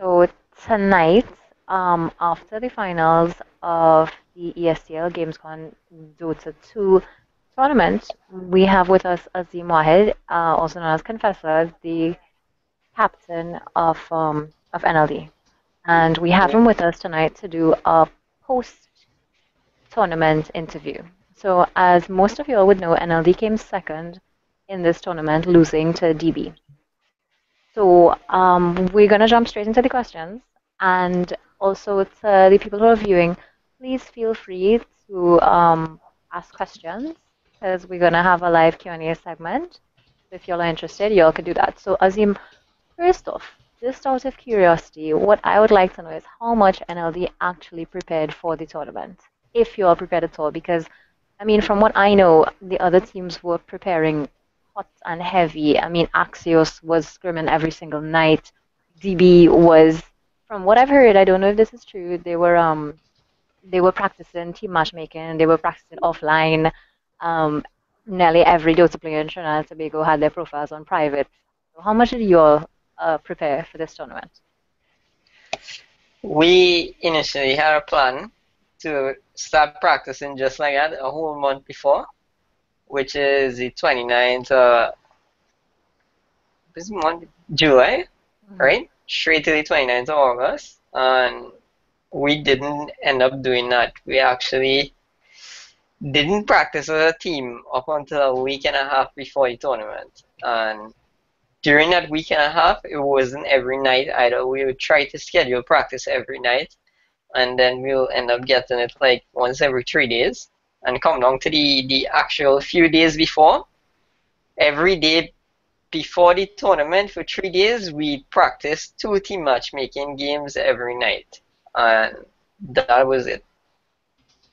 So tonight, after the finals of the ESCL GamesCon Dota 2 tournament, we have with us Azim Wahid, also known as Confessor, the captain of NLD. And we have him with us tonight to do a post-tournament interview. So as most of you all would know, NLD came second in this tournament, losing to DB. So we're going to jump straight into the questions. And also to the people who are viewing, please feel free to ask questions because we're going to have a live Q&A segment. So if y'all are interested, y'all can do that. So Azim, first off, just out of curiosity, what I would like to know is how much NLD actually prepared for the tournament, if you all prepared at all. Because, I mean, from what I know, the other teams were preparing hot and heavy. I mean, Axios was scrimming every single night. DB was, from what I've heard, I don't know if this is true, they were practicing team matchmaking, they were practicing offline. Um, Nearly every Dota player in Trinidad and Tobago had their profiles on private. So how much did you all prepare for this tournament? We initially had a plan to start practicing just like that a whole month before, which is the 29th this month, July, right? Straight to the 29th of August. And we didn't end up doing that. We actually didn't practice as a team up until a week and a half before the tournament. And during that week and a half, it wasn't every night either. We would try to schedule practice every night, and then we'll end up getting it like once every 3 days. And come down to the actual few days before, every day before the tournament for 3 days, we practiced 2 team matchmaking games every night. And that was it.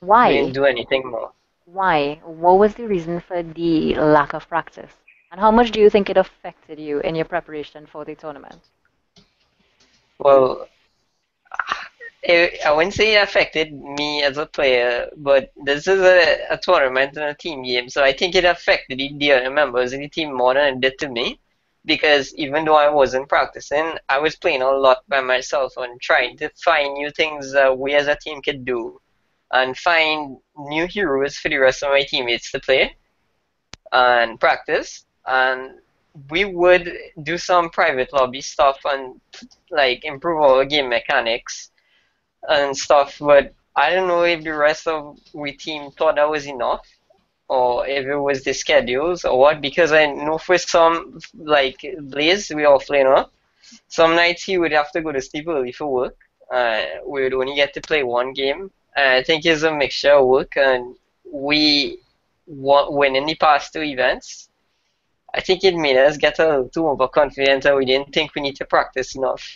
We didn't Why? do anything more. Why? What was the reason for the lack of practice? And how much do you think it affected you in your preparation for the tournament? Well, I wouldn't say it affected me as a player, but this is a tournament and a team game, so I think it affected the other members of the team more than it did to me. Because even though I wasn't practicing, I was playing a lot by myself and trying to find new things that we as a team could do and find new heroes for the rest of my teammates to play and practice. And we would do some private lobby stuff and like improve our game mechanics and stuff, but I don't know if the rest of we team thought that was enough or if it was the schedules or what, because I know for some, like Blaze, we all playing up. Some nights he would have to go to sleep early for work. We would only get to play one game. I think it's a mixture of work, and we win in the past 2 events. I think it made us get a little too overconfident and we didn't think we need to practice enough.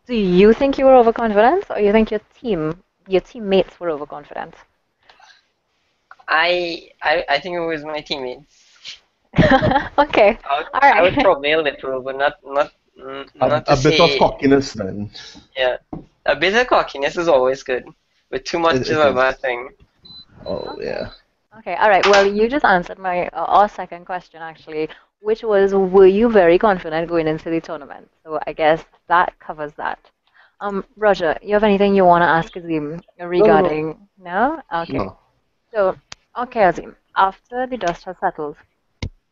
Do you think you were overconfident, or you think your teammates were overconfident? I think it was my teammates. Okay, all I would right. probably a little, but not to A bit of say. cockiness then. Yeah, a bit of cockiness is always good, but too much It is a is. bad thing. Oh, yeah. Okay, all right. Well, you just answered my our second question actually, which was, were you very confident going into the tournament? So I guess that covers that. Roger, you have anything you want to ask Azim No, no, no. regarding? No? Okay. No. So, okay, Azim, after the dust has settled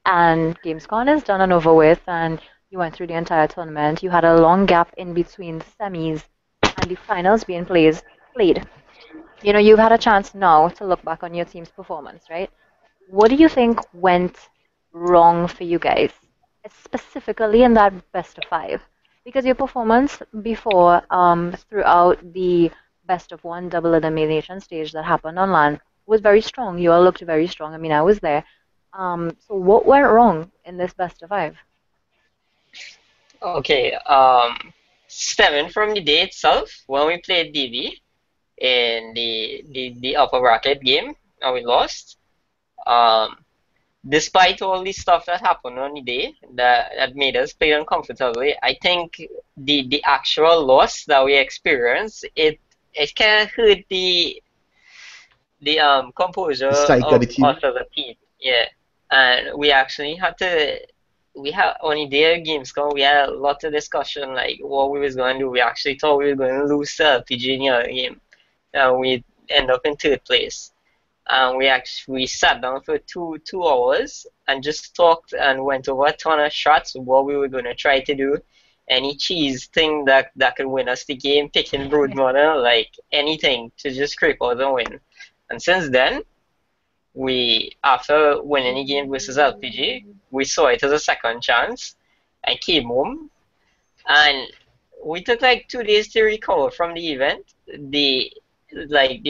and GamesCon is done and over with, and you went through the entire tournament, you had a long gap in between the semis and the finals being played. You know, you've had a chance now to look back on your team's performance, right? What do you think went wrong for you guys, specifically in that best of five? Because your performance before, throughout the best of one double elimination stage that happened on LAN was very strong. You all looked very strong. I mean, I was there. So what went wrong in this best of five? Okay, stemming from the day itself, when we played DB in the upper bracket game and we lost, um, despite all the stuff that happened on the day that made us play uncomfortably, I think the actual loss that we experienced, it kind of hurt the composure The psyche of of the team. us as a team. Yeah, and we actually had to we had on the day of GamesCon, we had a lot of discussion like what we was going to do. We actually thought we were going to lose to LPG in the other game. We end up in third place. We sat down for two hours and just talked and went over a ton of shots, what we were going to try to do, any cheese thing that could win us the game, picking brood mother, like anything to just scrape out and win. And since then, we after winning the game versus LPG, we saw it as a second chance. I came home and we took like 2 days to recover from the event. The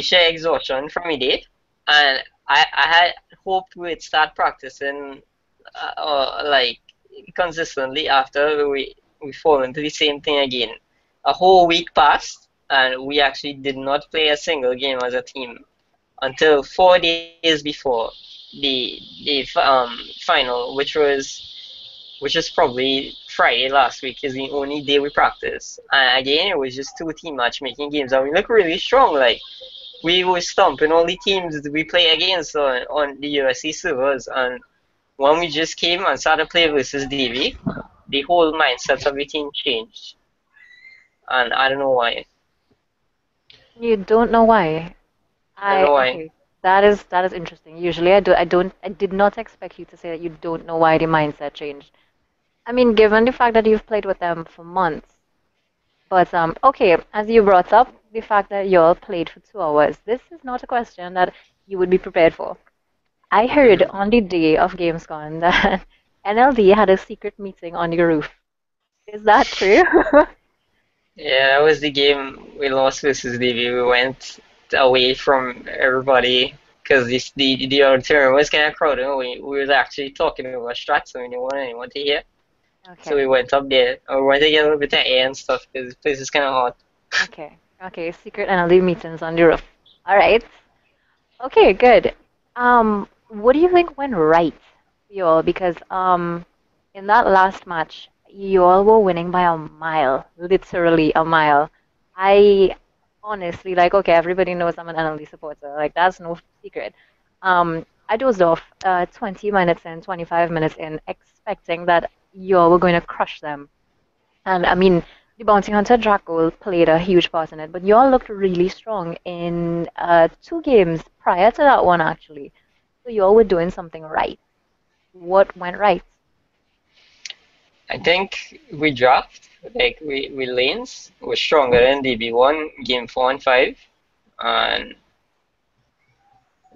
sheer exhaustion from the day, and I had hoped we'd start practicing like consistently after we fall into the same thing again. A whole week passed, and we actually did not play a single game as a team until 4 days before the final, which was probably Friday last week, is the only day we practiced. And again, it was just two team matchmaking games, and we look really strong. Like we were stomping all the teams that we play against on the USC servers, and when we just came and started playing versus DV, the whole mindset of the team changed, and I don't know why. You don't know why. I don't know why. Okay. That is interesting. Usually I did not expect you to say that you don't know why the mindset changed. I mean, given the fact that you've played with them for months, but okay, as you brought up the fact that you all played for 2 hours, this is not a question that you would be prepared for. I heard Hmm. on the day of GamesCon that NLD had a secret meeting on the roof. Is that true? Yeah, that was the game we lost versus DV. We went away from everybody because the auditorium was kind of crowded. We was actually talking about strats, so we didn't want anyone to hear. So we Okay. went up there. And we wanted to get a little bit of air and stuff because the place is kind of hot. Okay. Okay. Secret NLD meetings on the roof. All right. Okay, good. What do you think went right for you all? Because in that last match, you all were winning by a mile, literally a mile. I honestly like, okay, everybody knows I'm an NLD supporter. Like that's no secret. I dozed off 20 minutes in, 25 minutes in, expecting that you all were going to crush them. And I mean, the Bounty Hunter Draco played a huge part in it, but y'all looked really strong in 2 games prior to that one, actually. So y'all were doing something right. What went right? I think we dropped. Like we lanes were stronger than DB1 game 4 and 5, and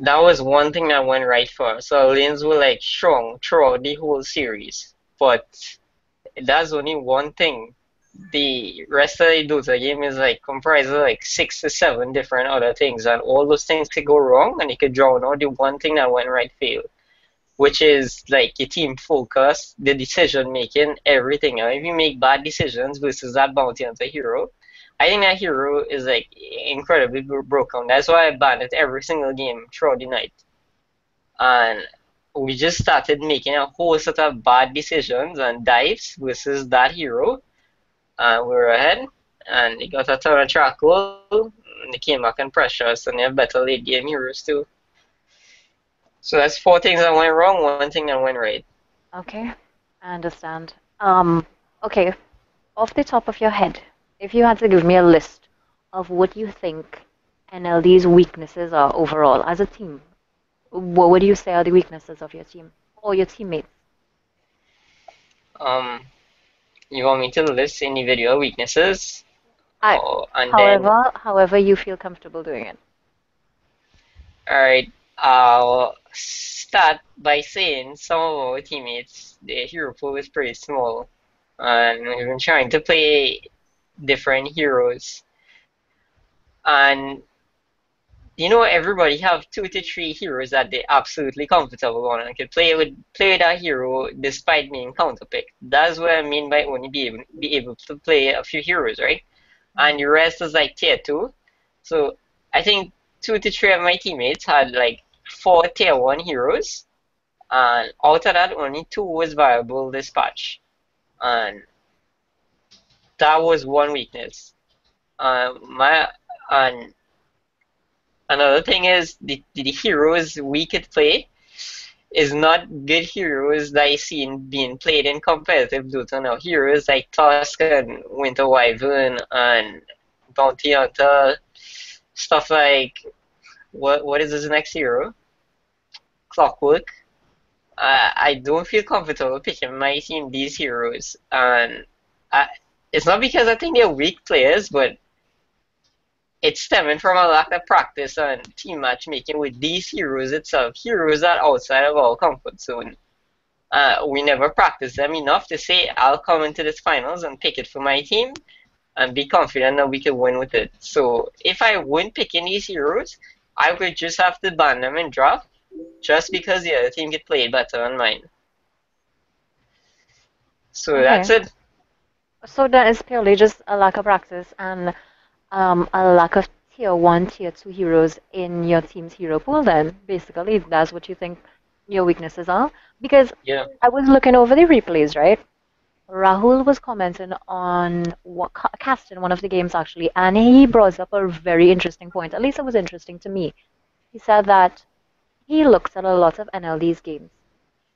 that was one thing that went right for us. So our lanes were like strong throughout the whole series, but that's only one thing. The rest of the Dota game is like comprised of like 6 to 7 different other things, and all those things could go wrong, and you could draw out the one thing that went right for you, which is like your team focus, the decision making, everything. Now, if you make bad decisions versus that bounty hunter hero, I think that hero is like incredibly broken. That's why I banned it every single game throughout the night. And we just started making a whole set of bad decisions and dives versus that hero, and we were ahead. And they got a ton of charcoal, and they came back and pressured us, and they have better late game heroes too. So that's 4 things that went wrong, one thing that went right. Okay, I understand. Okay, off the top of your head, if you had to give me a list of what you think NLD's weaknesses are overall as a team, what would you say are the weaknesses of your team or your teammates? Um, you want me to list individual weaknesses? I, Oh, and then, however you feel comfortable doing it. alright, I'll start by saying some of our teammates, their hero pool is pretty small, and we've been trying to play different heroes. And everybody have 2 to 3 heroes that they're absolutely comfortable on and can play with that hero despite being counterpicked. That's what I mean by only be able to play a few heroes, right? And the rest is like tier two. So I think 2 to 3 of my teammates had like 4 tier 1 heroes, and out of that, only 2 was viable this patch, and that was one weakness. My and another thing is the heroes we could play. is not good heroes that I seen being played in competitive Dota now. Heroes like Tusk and Winter Wyvern and Bounty Hunter, stuff like what is his next hero? Clockwork. I don't feel comfortable picking my team these heroes, and I, it's not because I think they're weak players, but it's stemming from a lack of practice and team matchmaking with these heroes itself. Heroes that are outside of our comfort zone. We never practice them enough to say I'll come into this finals and pick it for my team and be confident that we can win with it. So if I wouldn't pick in these heroes, I would just have to ban them in draft just because the other team could play it better than mine. So that's Okay. it. So that is purely just a lack of practice and a lack of tier one, tier two heroes in your team's hero pool then. Basically, that's what you think your weaknesses are. Because Yeah. I was looking over the replays, right? Rahul was commenting on what cast in one of the games actually, and he brought up a very interesting point. At least it was interesting to me. He said that he looks at a lot of NLD's games,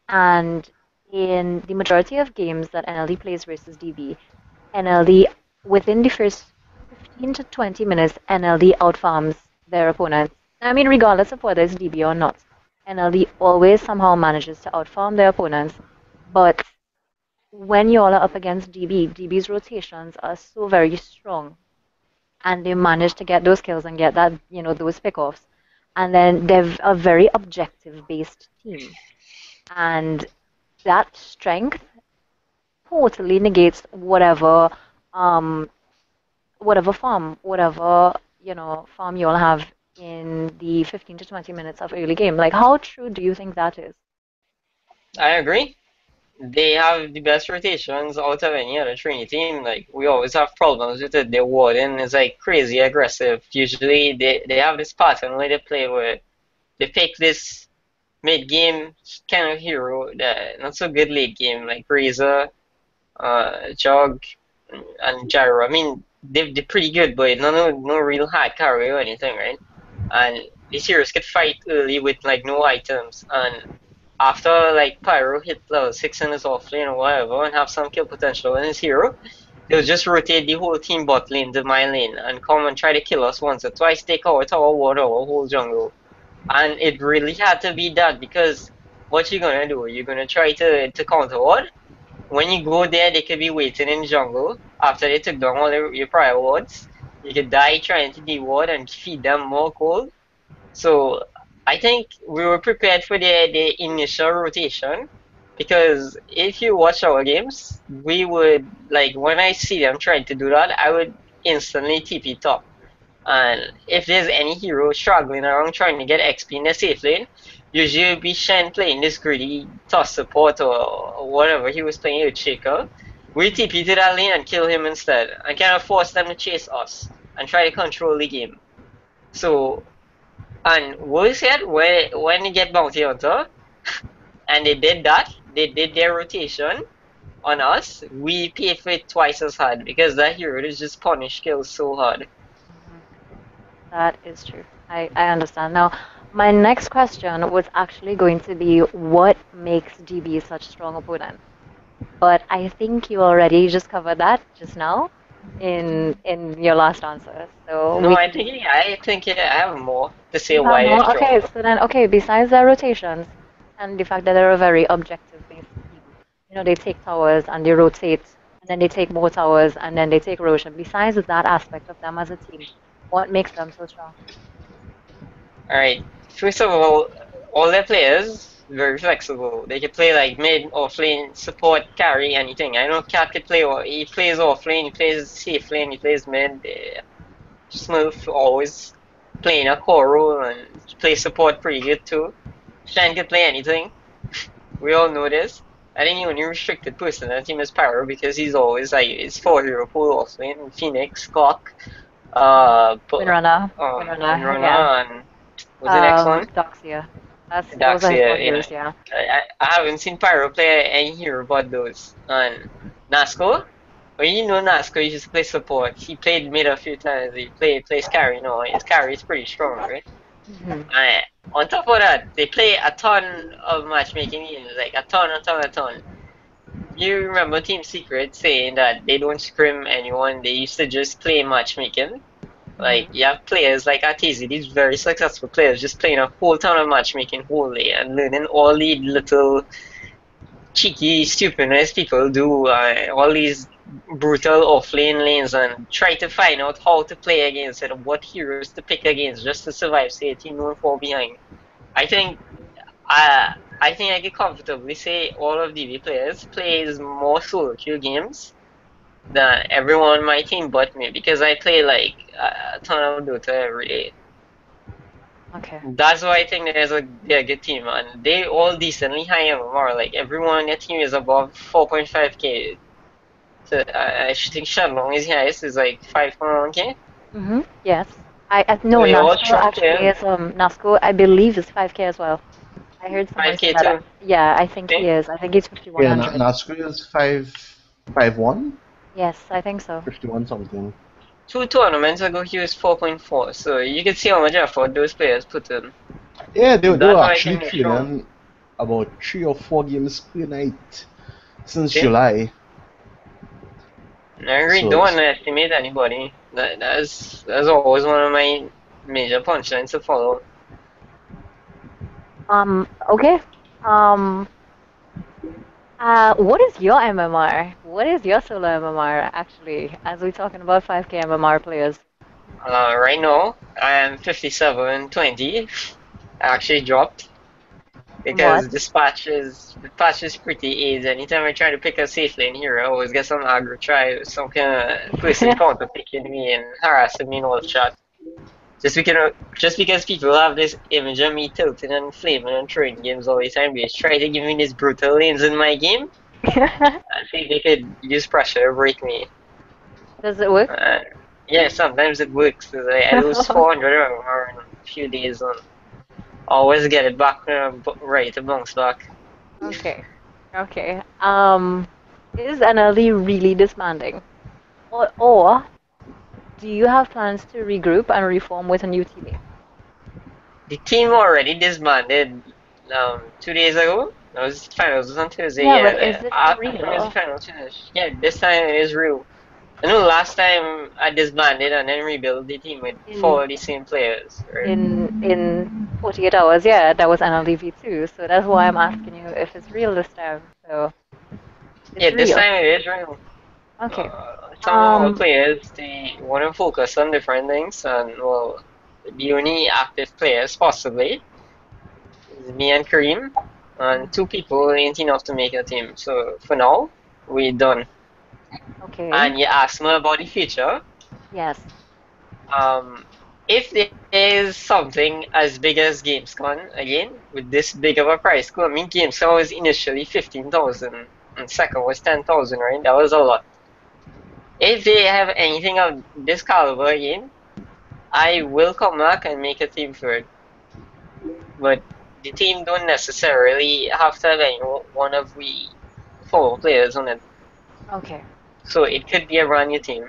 and in the majority of games that NLD plays versus DB, NLD within the first 15 to 20 minutes, NLD outfarms their opponents. I mean, regardless of whether it's DB or not, NLD always somehow manages to outfarm their opponents, but when you all are up against DB, DB's rotations are so very strong, and they manage to get those kills and get that, those pickoffs. And then they're a very objective-based team, and that strength totally negates um, whatever farm you all have in the 15 to 20 minutes of early game. Like, how true do you think that is? I agree. They have the best rotations out of any other Trinity team. Like we always have problems with it. Their warden is like crazy aggressive. Usually they have this pattern where they play where they pick this mid game kind of hero that not so good late game like Razor, Jog, and Gyro. I mean they're pretty good, but no real hard carry or anything, right? And these heroes could fight early with like no items, and after like Pyro hit level 6 in his offlane or whatever and have some kill potential in his hero, they'll just rotate the whole team bot lane to my lane and come and try to kill us once or twice, take our tower, water, our whole jungle. And it really had to be that because what you're gonna do? You're gonna try to counter ward. When you go there, they could be waiting in jungle after they took down all your prior wards. You could die trying to de-ward and feed them more cold. So I think we were prepared for the initial rotation because if you watch our games, we would like when I see them trying to do that, I would instantly TP top. And if there's any hero struggling around trying to get XP in the safe lane, usually it'd be Shen playing this greedy toss support or whatever he was playing with Shaker. We TP to that lane and kill him instead and kind of force them to chase us and try to control the game. So and worse yet, when you get Bounty Hunter, and they did that, they did their rotation on us, we paid for it twice as hard because that hero is just punish kills so hard. That is true. I understand. Now, my next question was actually going to be what makes DB such strong opponent? But I think you already just covered that just now in your last answer. So No, we I think I have more to say you have why they're more? strong. Okay, so then okay, besides their rotations and the fact that they're a very objective based team, they take towers and they rotate and then they take more towers and then they take erosion. Besides that aspect of them as a team, what makes them so strong? Alright, first of all their players very flexible. They can play like mid, offlane, support, carry, anything. I know Cat could play, or he plays offlane, he plays safe lane, he plays mid. Smurf always playing a core role and plays support pretty good too. Shan can play anything. We all know this. I think the only restricted person on the team is Pyro because he's always like it's 4 hero pool offlane, Phoenix, Clock, Windrunner, Windrunner, yeah. and what's the next one? Doxia. Those are his four Daxia, yeah. heroes, yeah. I haven't seen Pyro play any hero but those. And Nasco, when you know Nasco, he used to play support. He played mid a few times. He plays carry now. His carry is pretty strong, right? Mhm. On top of that, they play a ton of matchmaking games, like a ton. You remember Team Secret saying that they don't scrim anyone, they used to just play matchmaking? Like, Mhm. you have players like Arteezy, these very successful players, just playing a whole ton of matchmaking whole day and learning all the little cheeky stupidness people do, all these brutal offlane lanes, and try to find out how to play against it, what heroes to pick against just to survive, say a team don't fall behind. I think uh, I think I could comfortably say all of DB players plays more solo queue games than everyone on my team but me, because I play like a ton of Dota every day. Okay. That's why I think they're a good team, and they all decently high MMR. Like everyone on their team is above 4.5k. So I should think Shenlong is highest is like 5.1k. Mhm. Yes. I So no, they all Nasco strong actually players. is Nasco I believe is 5K as well. I heard someone say 5k that. too. Yeah, I think he Okay. is. I think he's Yeah, 5100. Nasri is 551, Yes, I think so. 51 something. Two tournaments ago he was 4.4. So you can see how much effort those players put in. Yeah, they That's were why I actually think they're strong. training about 3 or 4 games per night since Okay. July. I really So, don't underestimate anybody. That's always one of my major punchlines to follow. Okay. Um, what is your MMR? What is your solo MMR actually? As we're talking about 5K MMR players. Right now, I am 57.20. I actually dropped What? because the patch is pretty easy. Anytime I try to pick a safe lane here, I always get some aggro try, some kind of person counter picking me and harassing me in all chat. Just because people have this image of me tilting and flaming and throwing games all the time, they try to give me these brutal lanes in my game. I think they could use pressure to break me. Does it work? Uh, yeah, sometimes it works. 'Cause I lose 400 or in a few days and always get it back when I'm ready to bounce back. Okay. Okay. Is NLD really disbanding? Or do you have plans to regroup and reform with a new teammate? The team already disbanded 2 days ago. That was finals was on Tuesday. Yeah, Yeah, but is it for after the music real? finals finished. Yeah, this time it is real. I know last time I disbanded and then rebuilt the team with In four of the same players. Right? in 48 hours, yeah, that was NLDv2, so that's why I'm asking you if it's real this time. So Yeah, it's this real. time it is real. Okay. Some of our Um, players they want to focus on different things, and well, the only active players possibly is me and Kareem, and two people ain't enough to make a team. So for now, we're done. okay. And you asked me about the future. Yes. Um, if there is something as big as GamesCon again with this big of a price pool, I mean GamesCon was initially 15,000 and second was 10,000, right? That was a lot. If they have anything of this caliber again, I will come back and make a team for it. But the team don't necessarily have to have any one of the four players on it. Okay. So it could be a brand new team.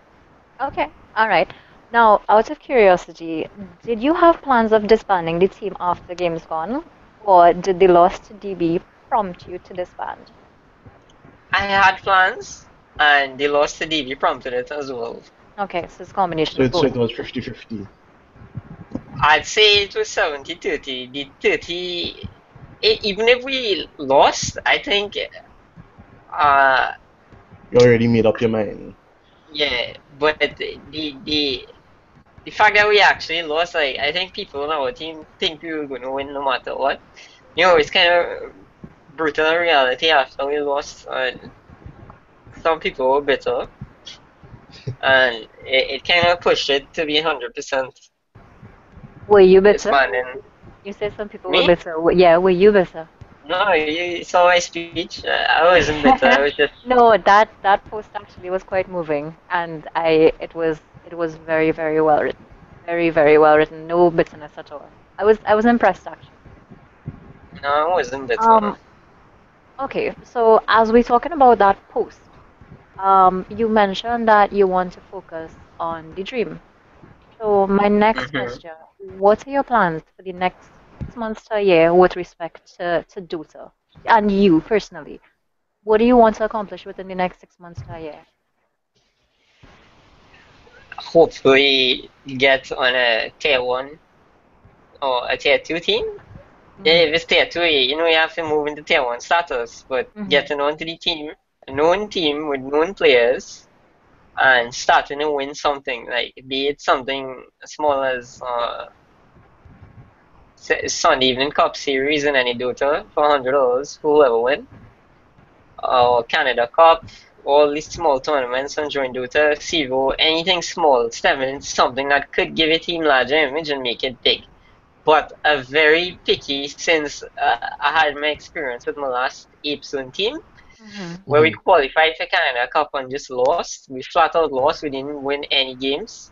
Okay. All right. Now, out of curiosity, did you have plans of disbanding the team after GamesCon, or did the loss to DB prompt you to disband? I had plans, and the loss to DB prompted it as well. Okay, so it's a combination so, of it, so both. it was 50-50. I'd say it was 70-30. The 30, even if we lost, I think, uh, You already made up your mind. yeah, but the fact that we actually lost, like, I think people on our team think we were going to win no matter what. It's kind of brutal reality after we lost, and some people were bitter, and it kind of pushed it to be 100% Were you bitter? disbanding. You said some people were Me? bitter. Yeah, were you bitter? No, you saw my speech. I wasn't bitter. I was just No, that post actually was quite moving, and it was very well written, very well written. No bitterness at all. I was impressed actually. no, I wasn't bitter. Um, okay, so as we're talking about that post, you mentioned that you want to focus on the dream. So my next question, what are your plans for the next 6 months to a year with respect to Dota? And you personally, what do you want to accomplish within the next 6 months to a year? Hopefully get on a tier 1 or a tier 2 team. Yeah, if it's tier 2, you have to move into tier 1 status, but getting onto the team, a known team with known players, and starting to win something, like be it something as small as Sunday Evening Cup Series in any Dota for $100 for whoever win, or Canada Cup, all these small tournaments on Join Dota, CEVO, anything small, stemming into something that could give a team larger image and make it big. But a very picky, since I had my experience with my last Ape Zone team, where we qualified for Canada Cup and just lost. We flat out lost. We didn't win any games.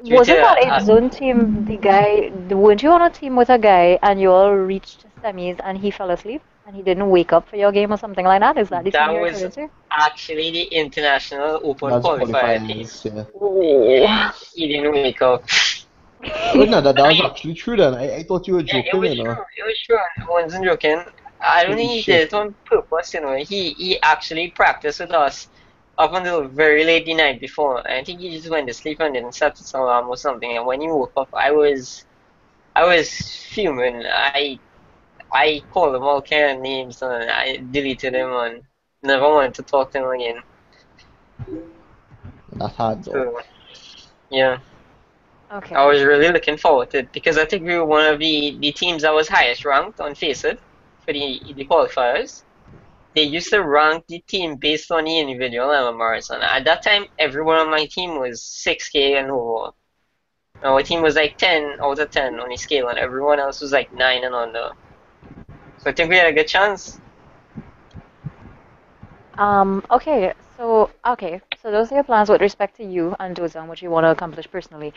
Due Wasn't that to Ape Zone team the guy, weren't you on a team with a guy and you all reached semis and he fell asleep and he didn't wake up for your game or something like that? Is that the team that you're was referring to? actually the international open That's qualifier team. qualifiers, yeah. Oh. He didn't wake up. Oh, no, that I was mean, actually true then. I thought you were yeah, joking, you know. It was true. I wasn't joking. I don't Holy think he did shit. it on purpose, He actually practiced with us up until very late the night before. I think he just went to sleep and didn't set his alarm or something. And when he woke up, I was fuming. I called him all kind of names and I deleted him and never wanted to talk to him again. That's hard though. So yeah, Okay. I was really looking forward to it because I think we were one of the teams that was highest ranked on FACEIT for the qualifiers. They used to rank the team based on the individual MMRs, and at that time, everyone on my team was 6K and over. Our team was like 10 out of 10 on the scale, and everyone else was like 9 and under. So I think we had a good chance. Okay, so those are your plans with respect to you and Doza and what you want to accomplish personally.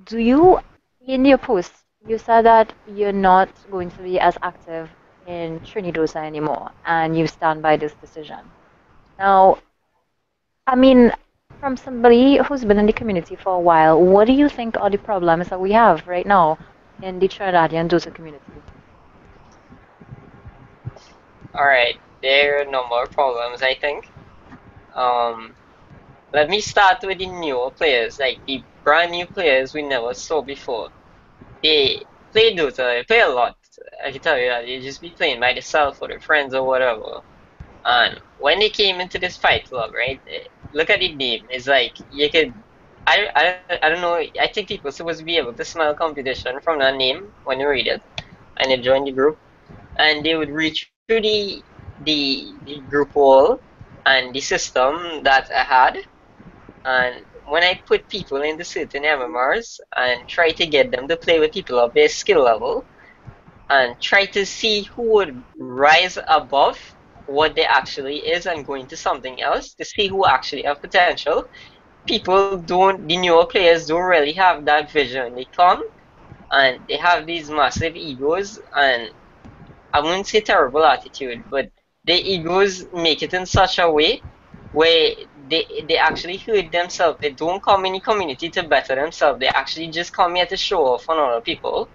Do you, in your post, you said that you're not going to be as active in Trinidosa anymore, and you stand by this decision. Now, I mean, from somebody who's been in the community for a while, what do you think are the problems that we have right now in the Trinidadian Dosa community? Alright, there are no more problems, I think. Um, Let me start with the newer players, like the brand new players we never saw before. They play Dota, they play a lot. I can tell you that. They just be playing by themselves or their friends or whatever. And when they came into this fight club, right? Look at the name. It's like you could. I don't know. I think people supposed to be able to smell competition from that name when you read it, and they join the group, and they would reach through the group wall and the system that I had, and when I put people into certain MMRs and try to get them to play with people of their skill level and try to see who would rise above what they actually is and go into something else to see who actually have potential. People don't, the newer players don't really have that vision. They come and they have these massive egos and I wouldn't say terrible attitude, but their egos make it in such a way where they actually hurt themselves. They don't come in the community to better themselves. They actually just come here to show off on other people.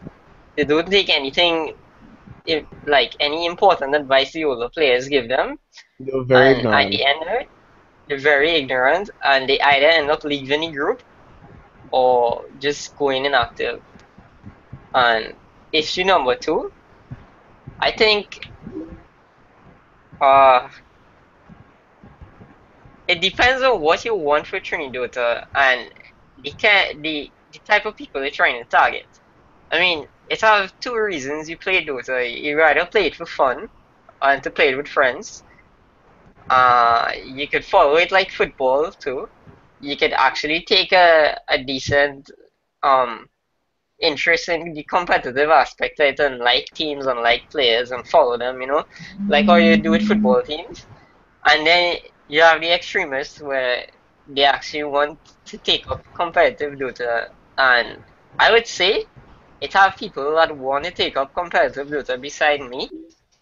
They don't take anything, like any important advice the older players give them. They were very And at ignorant. the end of it, they're very ignorant and they either end up leaving the group or just going inactive. And issue number two, I think uh it depends on what you want for Trinidota and the type of people you're trying to target. I mean, it has two reasons you play Dota. You either play it for fun and to play it with friends. You could follow it like football too. You could actually take a decent um interest in the competitive aspect of it and like teams and like players and follow them, like how you do with football teams. And then you have the extremists where they actually want to take up competitive Dota. And I would say it have people that want to take up competitive Dota beside me,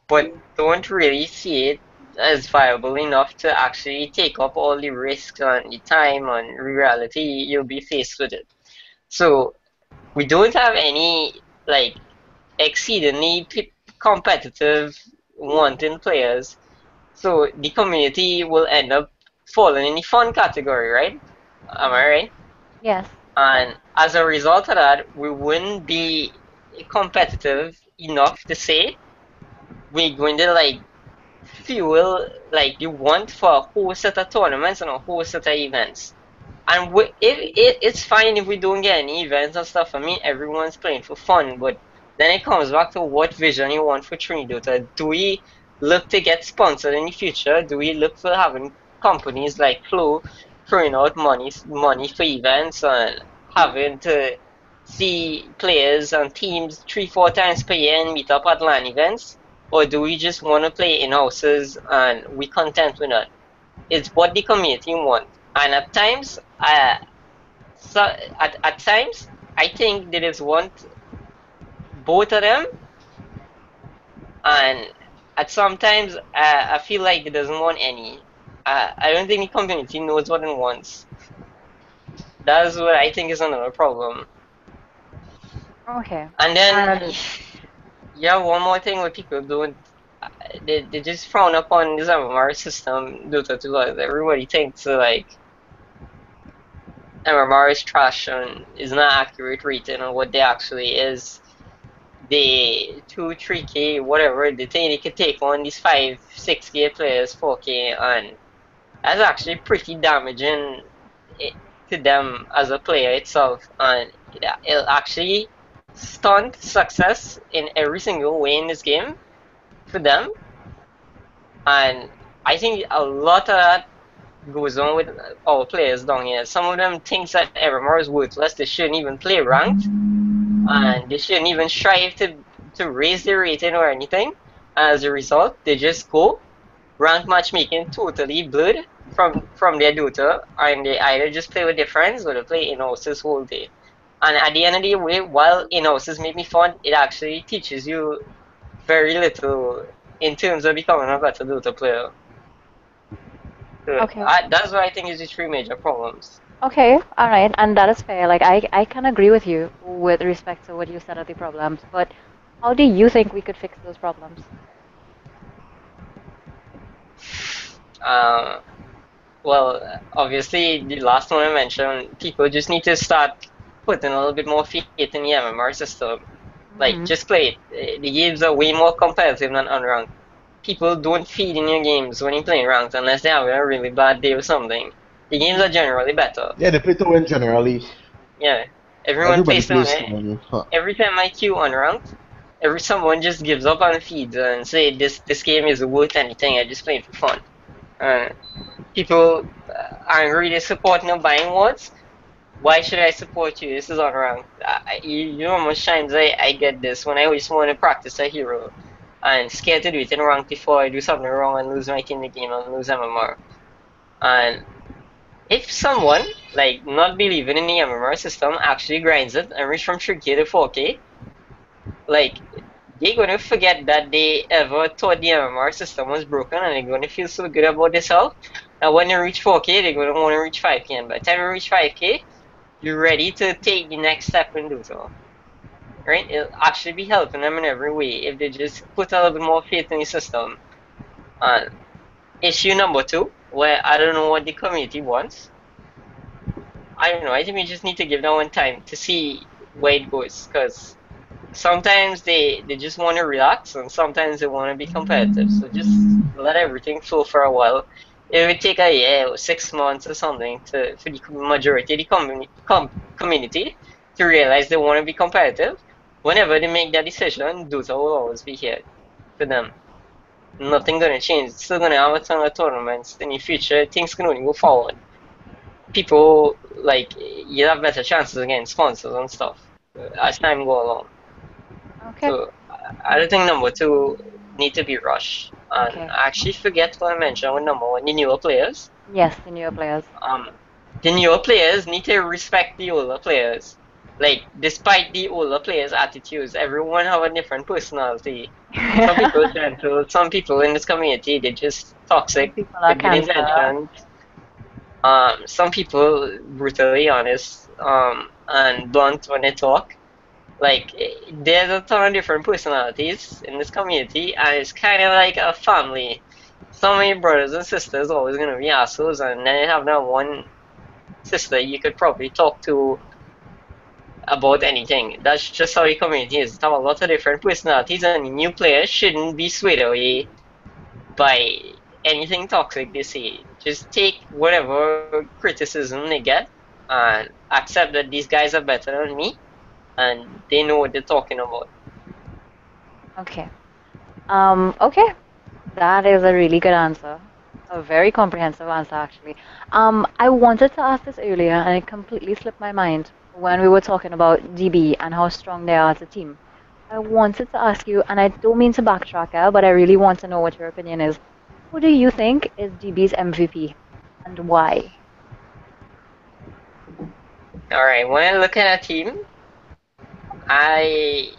but don't really see it as viable enough to actually take up all the risks and the time and reality you'll be faced with it. So we don't have any like exceedingly competitive wanting players. So the community will end up falling in the fun category, right? Am I right? Yes. And as a result of that, we wouldn't be competitive enough to say we're going to like fuel like the want for a whole set of tournaments and a whole set of events. And it's fine if we don't get any events and stuff. I mean, everyone's playing for fun, but then it comes back to what vision you want for Trinidota. Do we look to get sponsored in the future? Do we look for having companies like Flow throwing out money for events and having to see players and teams 3-4 times per year and meet up at LAN events? Or do we just want to play in houses and we content with that? It's what the community wants. And at times, at times, I think they just want both of them, and at sometimes I feel like it doesn't want any. I don't think the community knows what it wants. That's what I think is another problem. Okay. And then, And yeah, one more thing where people don't, they just frown upon this MMR system due to like everybody thinks like MMR is trash and is not accurate rating on what they actually is. They 2-3K whatever they think they could take on these 5-6K players 4K, and that's actually pretty damaging to them as a player itself, and it'll actually stunt success in every single way in this game for them. And I think a lot of that goes on with our players down here. Some of them think that MMR is worthless, they shouldn't even play ranked, and they shouldn't even strive to raise their rating or anything. As a result, they just go rank matchmaking totally blurred from their Dota, and they either just play with their friends or they play in-houses whole day. And at the end of the day, while in-houses make me fun, it actually teaches you very little in terms of becoming a better Dota player. So okay. that's what I think is the three major problems. Okay, all right, and that is fair. Like I can agree with you with respect to what you said are the problems, but how do you think we could fix those problems? Um, well, obviously, the last one I mentioned, people just need to start putting a little bit more faith in the MMR system. Like, Mhm. just play it. The games are way more competitive than unranked. People don't feed in your games when you're playing ranked unless they have a really bad day or something. The games are generally better. Yeah, they play to win generally. Yeah, everyone Everybody plays to plays to win. win. Huh. Every time I queue unranked, someone just gives up on feeds and say this game is worth anything. I just play it for fun. People aren't really supporting or buying words. Why should I support you? This is unranked. You know how much times I get this when I always want to practice a hero and scared to do it in ranked before I do something wrong and lose my team in the game and lose MMR. And if someone, like, not believing in the MMR system actually grinds it and reach from 3K to 4K, like, they're gonna forget that they ever thought the MMR system was broken, and they're gonna feel so good about themselves. And when they reach 4K, they're gonna want to reach 5K. And by the time you reach 5K, you're ready to take the next step and do so. Right? It'll actually be helping them in every way if they just put a little bit more faith in the system. And issue number 2, where I don't know what the community wants. I don't know. I think we just need to give them one time to see where it goes, because sometimes they just want to relax and sometimes they want to be competitive. So just let everything flow for a while. It would take a year or 6 months or something for the majority of the community to realize they want to be competitive. Whenever they make that decision, Dota will always be here for them. Nothing gonna change. It's still gonna have a ton of tournaments in the future. Things can only go forward. People, like, you have better chances against sponsors and stuff as time go along. Okay. So I don't think number 2 need to be rushed. And Okay. I actually forget what I mentioned with number 1, the newer players. Yes, the newer players. The newer players need to respect the older players. Like, despite the older players' attitudes, everyone have a different personality. Some people are gentle, some people in this community, they're just toxic, People they're are good cancer. intentions. Some people brutally honest and blunt when they talk. Like there's a ton of different personalities in this community, and it's kind of like a family. Some of your brothers and sisters always gonna be assholes, and then you have that one sister you could probably talk to about anything. That's just how the community is. It have a lot of different personalities, and new players shouldn't be swayed away by anything toxic they say. Just take whatever criticism they get and accept that these guys are better than me and they know what they're talking about. Okay. Okay. That is a really good answer. A very comprehensive answer, actually. I wanted to ask this earlier, and it completely slipped my mind when we were talking about DB and how strong they are as a team. I wanted to ask you, and I don't mean to backtrack here, but I really want to know what your opinion is. Who do you think is DB's MVP, and why? Alright, when I look at a team, I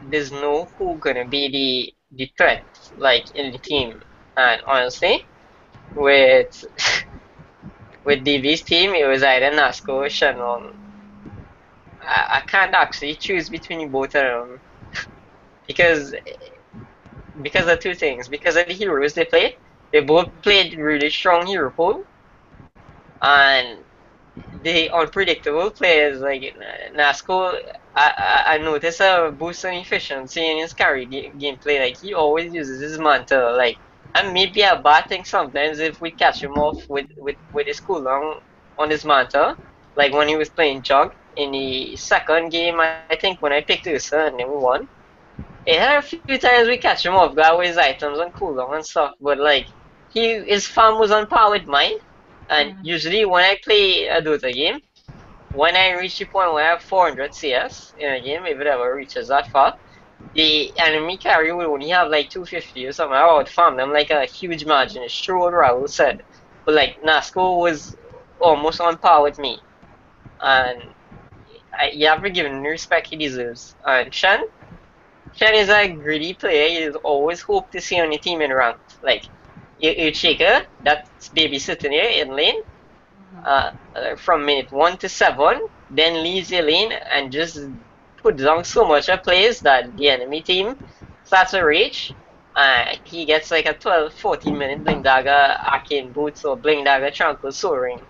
there's no who gonna be the threat like in the team. And honestly, with with DB's team, it was either Nasco or Shannon. I can't actually choose between both of them because of two things. Because of the heroes they play, they both played really strong hero pool, and the unpredictable players like Nasco. I noticed a boost in efficiency in his carry gameplay. Like he always uses his mantle. Like and maybe a bad thing sometimes if we catch him off with his cooldown on his mantle. Like when he was playing Jug in the second game, I think when I picked Ursa and then we won. It had a few times we catch him off guard with his items on cooldown and stuff, but like his farm was on par with mine. And usually when I play a Dota game, when I reach the point where I have 400 CS in a game, if it ever reaches that far, the enemy carry will only have like 250 or something. I would farm them like a huge margin. It's true what Raul said. But like Nasco was almost on par with me. And you have to give him the respect he deserves. And Shen is a greedy player. He always hope to see on your team in ranked. Like you Shaker, that's babysitting here in lane. From minute 1 to 7, then leaves the lane and just puts down so much of plays that the enemy team starts to rage. He gets like a 12-14 minute Blink Dagger Arcane Boots or Blink Dagger Tranquil Soaring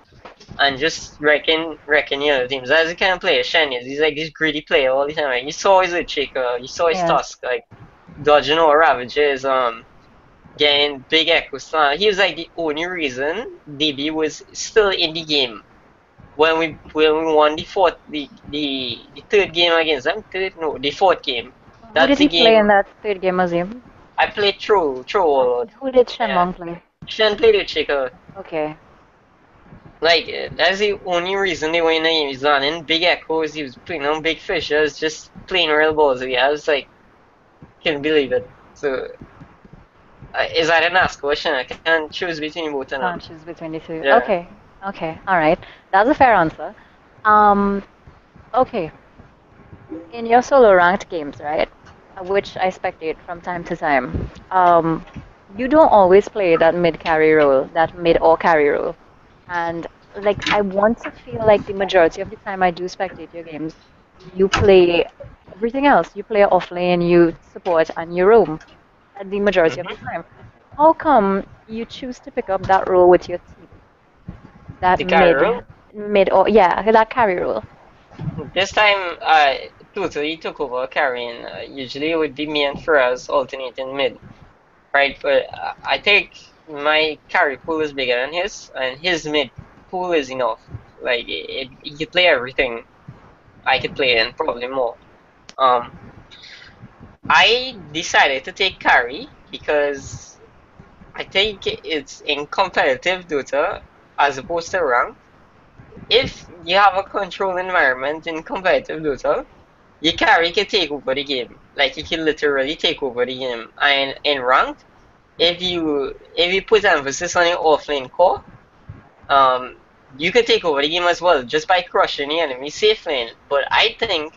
and just wrecking the other teams. That's the kind of player Shen is. He's like this greedy player all the time. Like, you saw his Shaker, you saw his Tusk, like dodging all Ravages, getting big Echo Slam. He was like the only reason DB was still in the game when we won the third game against them. The fourth game. Who did he play in that third game, Azim? I played Troll Warlord. Who did Shenlong play? Shen played with Shaker. Okay. Like that's the only reason they were in the game. He's running big echoes. He was playing on big fishes, just playing real balls. I was like, can't believe it. So. Is that an ask question? I can't choose between both of them. Can't choose between the two. Yeah. Okay. Okay. All right. That's a fair answer. Okay. In your solo ranked games, right, which I spectate from time to time, you don't always play that mid carry role, that mid or carry role, and like I want to feel like the majority of the time I do spectate your games, you play everything else. You play off lane, you support, and you roam. The majority of the time. How come you choose to pick up that role with your team? That mid or that carry role. This time I totally took over carrying. Usually it would be me and Faraz alternating mid, right? But I think my carry pool is bigger than his, and his mid pool is enough. Like he could play everything I could play and probably more. I decided to take carry because I think it's in competitive Dota as opposed to ranked. If you have a controlled environment in competitive Dota, your carry can take over the game. Like you can literally take over the game. And in ranked, if you put emphasis on your offlane core, you can take over the game as well just by crushing the enemy safe lane. But I think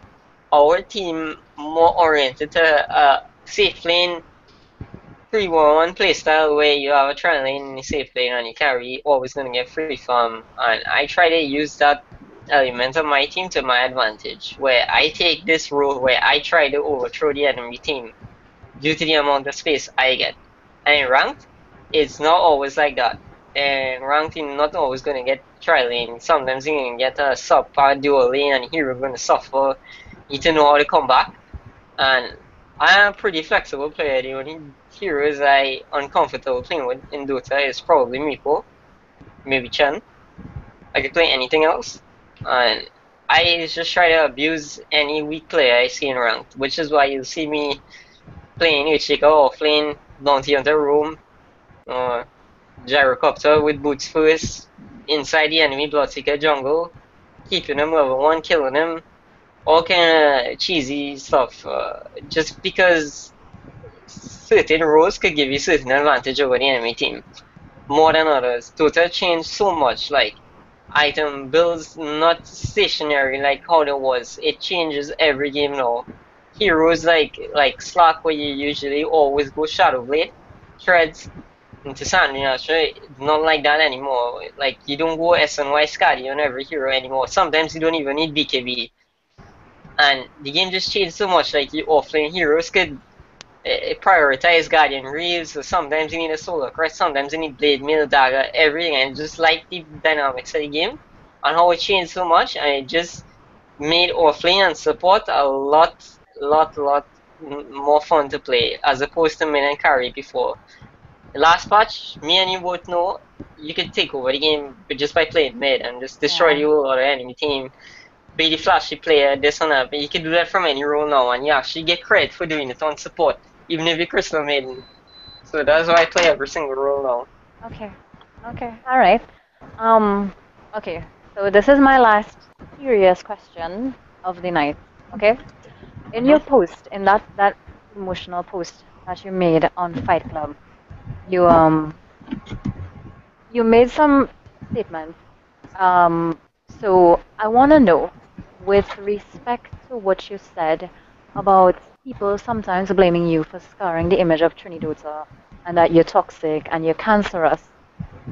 our team more oriented to safe lane 3-1-1 playstyle where you have a trial lane and a safe lane and you carry always gonna get free farm, and I try to use that element of my team to my advantage, where I take this role where I try to overthrow the enemy team due to the amount of space I get. And in ranked, it's not always like that. And ranked, you're not always gonna get trial lane. Sometimes you're gonna get a subpar dual lane and hero gonna suffer. You need to know how to come back. And I am a pretty flexible player. The only heroes I uncomfortable playing with in Dota is probably Meepo, maybe Chen. I could play anything else. And I just try to abuse any weak player I see in ranked, which is why you'll see me playing Uchica offlane, Bounty Hunter roam, or Gyrocopter with boots first, inside the enemy Bloodseeker jungle, keeping him level 1, killing him, all kind of cheesy stuff, just because certain roles could give you certain advantage over the enemy team, more than others. Dota changed so much, like, item builds not stationary like how it was. It changes every game now. Heroes like Slack, where you usually always go Shadow Blade, Shreds into Sandy Nashor, it's not like that anymore. Like, you don't go SNY Scadi on every hero anymore. Sometimes you don't even need BKB. And the game just changed so much, like, you offlane heroes could prioritize Guardian Reeves, so sometimes you need a Solar Crest, sometimes you need Blade Mail, Dagger, everything, and just like the dynamics of the game and how it changed so much, and it just made offlane and support a lot more fun to play as opposed to mid and carry before. The last patch, me and you both know, you could take over the game just by playing mid and just destroy the whole other enemy team, be the flashy player, this and that, but you can do that from any role now, and you actually get credit for doing it on support, even if you're Crystal Maiden. So that's why I play every single role now. Okay. Okay. All right. Okay. So this is my last serious question of the night. Okay. In your post, in that emotional post that you made on Fight Club, you you made some statements. So I want to know, with respect to what you said about people sometimes blaming you for scarring the image of Trinidota and that you're toxic and you're cancerous.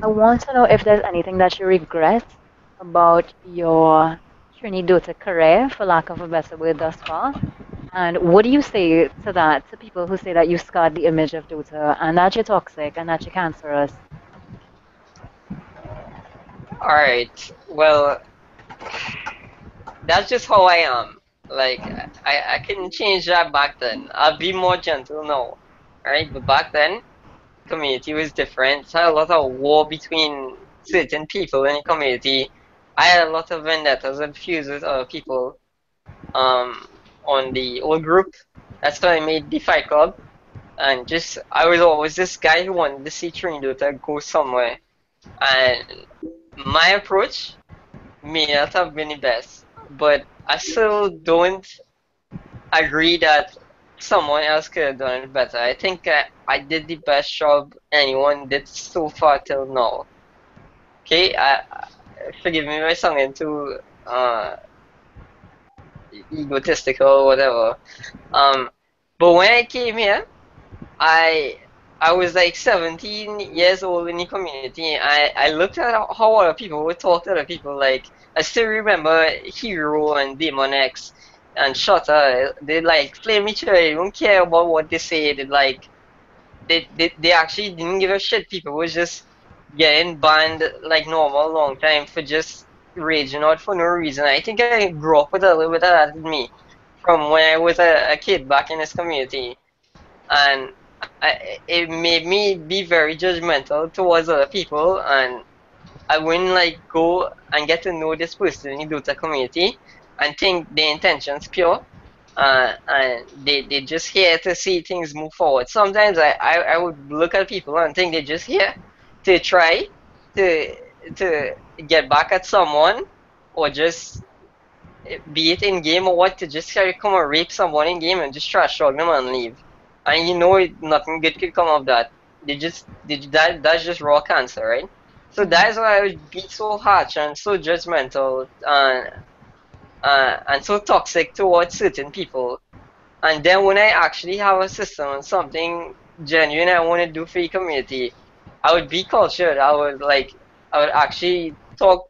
I want to know if there's anything that you regret about your Trinidota career, for lack of a better word, thus far. And what do you say to that, to people who say that you scarred the image of Dota and that you're toxic and that you're cancerous? Alright, well, that's just how I am. Like, I couldn't change that back then. I'll be more gentle now. Alright, but back then, community was different. It had a lot of war between certain people in the community. I had a lot of vendettas and feuds with other people on the old group. That's when I made the Fight Club. And just, I was always this guy who wanted to see Trinidota go somewhere. And my approach may not have been the best, but I still don't agree that someone else could have done it better. I think I did the best job anyone did so far till now. Okay, forgive me if I sound too egotistical or whatever. But when I came here, I was like 17 years old in the community. I looked at how other people would talk to other people. Like, I still remember Hero and Demon X and Shutter. They like flame each other. They don't care about what they say. They actually didn't give a shit. People was just getting banned like normal long time for just raging out for no reason. I think I grew up with a little bit of that in me from when I was a kid back in this community. And it made me be very judgmental towards other people, and I wouldn't like go and get to know this person in the Dota community and think their intentions pure, and they just here to see things move forward. Sometimes I would look at people and think they're just here to try to to get back at someone, or just be it in game or what, to just try to come and rape someone in game and just trash talk them and leave. And you know nothing good could come of that. That's just raw cancer, right? So that's why I would be so harsh and so judgmental and so toxic towards certain people. And then when I actually have a system and something genuine I want to do for the community, I would be cultured. I would actually talk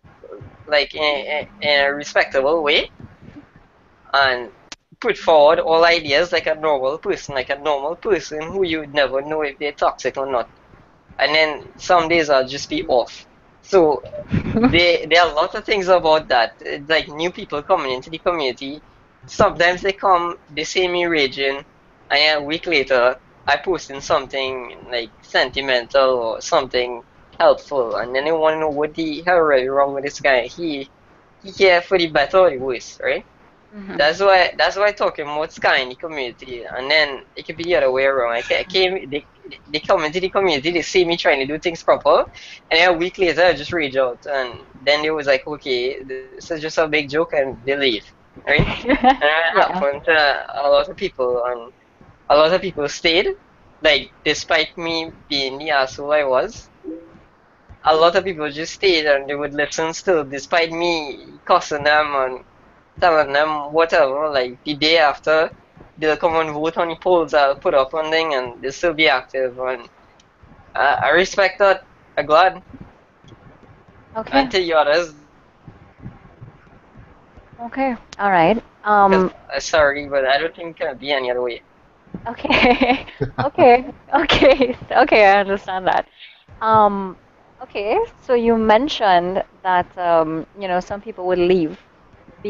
like in a respectable way and put forward all ideas like a normal person who you would never know if they're toxic or not. And then some days I'll just be off. So there are a lot of things about that. Like new people coming into the community. Sometimes they come, they see me raging, and then a week later I post in something like sentimental or something helpful, and then they want to know what the hell really wrong with this guy. He care for the better or the worse, right? Mhm. That's why talking about Sky in the community, and then it could be the other way around. They come into the community, they see me trying to do things proper, and then a week later I just rage out, and then they was like, okay, this is just a big joke, and they leave, right? And that Yeah. happened to a lot of people, and a lot of people stayed, like despite me being the asshole I was. A lot of people just stayed and they would listen still, despite me cussing them and telling them whatever, like the day after, they'll come and vote on the polls I'll put up on thing and they'll still be active. And I respect that. I'm glad. Okay. And to the others, Okay. All right. because sorry, but I don't think it can be any other way. Okay. Okay. Okay. Okay, I understand that. Um, okay, so you mentioned that some people would leave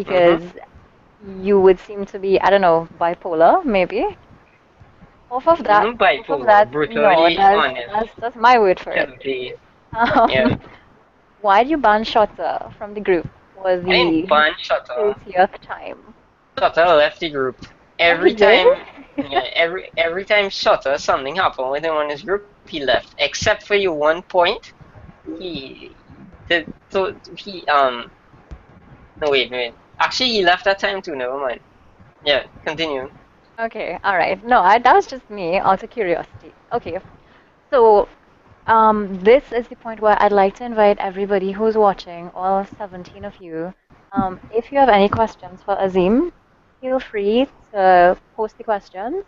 Mm-hmm. because you would seem to be, I don't know, bipolar, maybe. Off of Bipolar, that, no, brutally that's honest, that's that's my word for it. guilty. Yeah. Um, why did you ban Shota from the group for I didn't the ban Shutter. 30th time? Shutter left the group. Oh, he Every did? time, yeah, every time Shutter something happened with him on his group, he left. Except for you one point, he did. So he no wait. Actually, he left that time too. Never mind. Yeah, continue. Okay, all right. No, that was just me out of curiosity. Okay, so this is the point where I'd like to invite everybody who's watching, all 17 of you. If you have any questions for Azim, feel free to post the questions,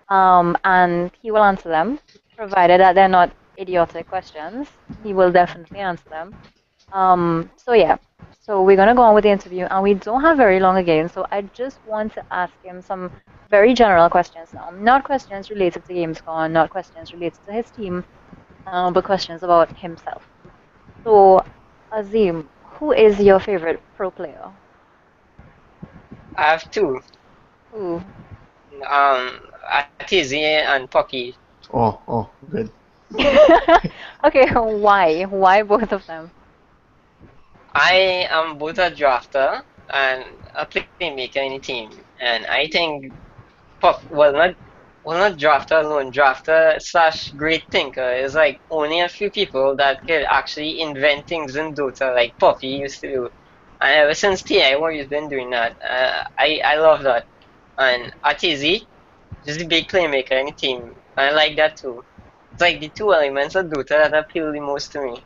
and he will answer them, provided that they're not idiotic questions. He will definitely answer them. So yeah, so we're gonna go on with the interview, and we don't have very long again. So I just want to ask him some very general questions now, not questions related to GamesCon, not questions related to his team, but questions about himself. So, Azim, who is your favorite pro player? I have two. Who? Atizi and Pocky. Oh, good. Okay, why? Why both of them? I am both a drafter and a playmaker in the team, and I think Pop not drafter alone, drafter slash great thinker is like only a few people that could actually invent things in Dota like Poppy used to do. And ever since TI, what he's been doing that. I love that. And Atizi, just a big playmaker in the team. I like that too. It's like the two elements of Dota that appeal the most to me.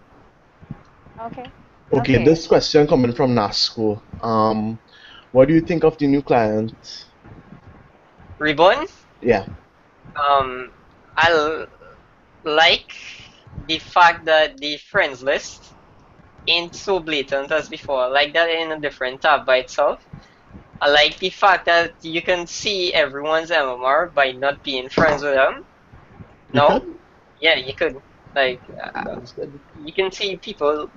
Okay. Okay, Okay. this question coming from Nasco. What do you think of the new client? Reborn, Yeah. um, I like the fact that the friends list ain't so blatant as before. I like that in a different tab by itself. I like the fact that you can see everyone's MMR by not being friends with them. You No? could? Yeah, you could. Like, That's good. you can see people.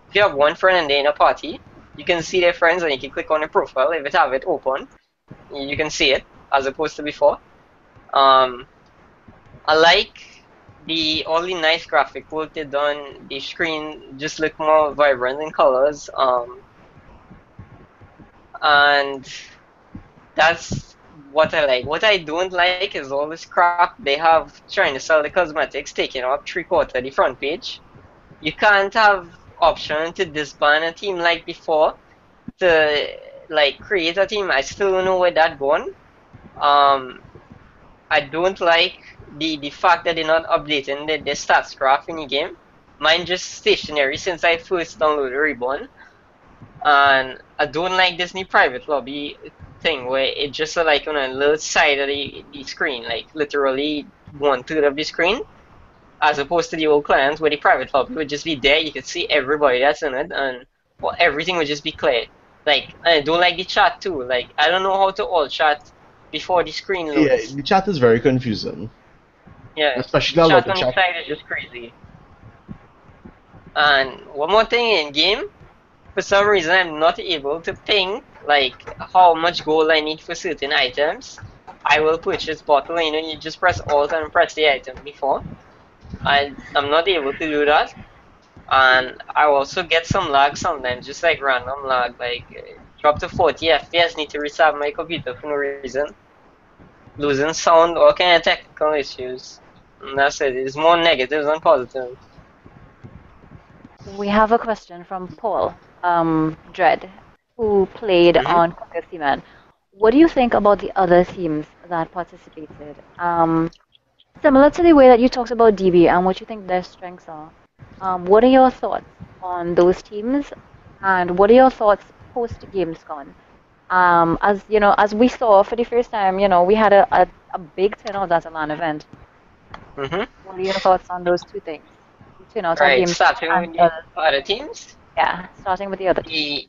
If you have one friend and they're in a party, you can see their friends and you can click on their profile. If it have it open, you can see it as opposed to before. Um, I like the all the nice graphic work they done. The screen just look more vibrant in colors. And that's what I like. What I don't like is all this crap they have trying to sell the cosmetics, taking up 3/4 of the front page. You can't have option to disband a team like before to like create a team. I still don't know where that gone. Um, I don't like the fact that they're not updating the stats graph in the game. Mine just stationary since I first downloaded Reborn. And I don't like this new private lobby thing where it just like on a little side of the screen, like literally 1/3 of the screen, as opposed to the old clients where the private lobby would just be there. You could see everybody that's in it, and well, everything would just be clear. Like, I don't like the chat too. Like, I don't know how to alt chat before the screen Yeah, loads. the chat is very confusing, Yeah, the especially a lot chat of on the chat. side is just crazy. And one more thing in game, for some reason I'm not able to ping like how much gold I need for certain items. I will purchase bottle, you know, you just press Alt and press the item before. I'm not able to do that. And I also get some lag sometimes, just like random lag, like drop to 40 FPS, need to restart my computer for no reason. Losing sound, all kind of technical issues. And that's it. It's more negatives than positives. We have a question from Paul Dredd, who played Mm-hmm. on Conquer Seaman. What do you think about the other teams that participated? Similar to the way that you talked about DB and what you think their strengths are. What are your thoughts on those teams, and what are your thoughts post GamesCon? As you know, as we saw for the first time, you know, we had a big turnout at a LAN event. Mm-hmm. What are your thoughts on those two things? The turnout at Right, GamesCon starting and with the the other teams. yeah, starting with the other teams. The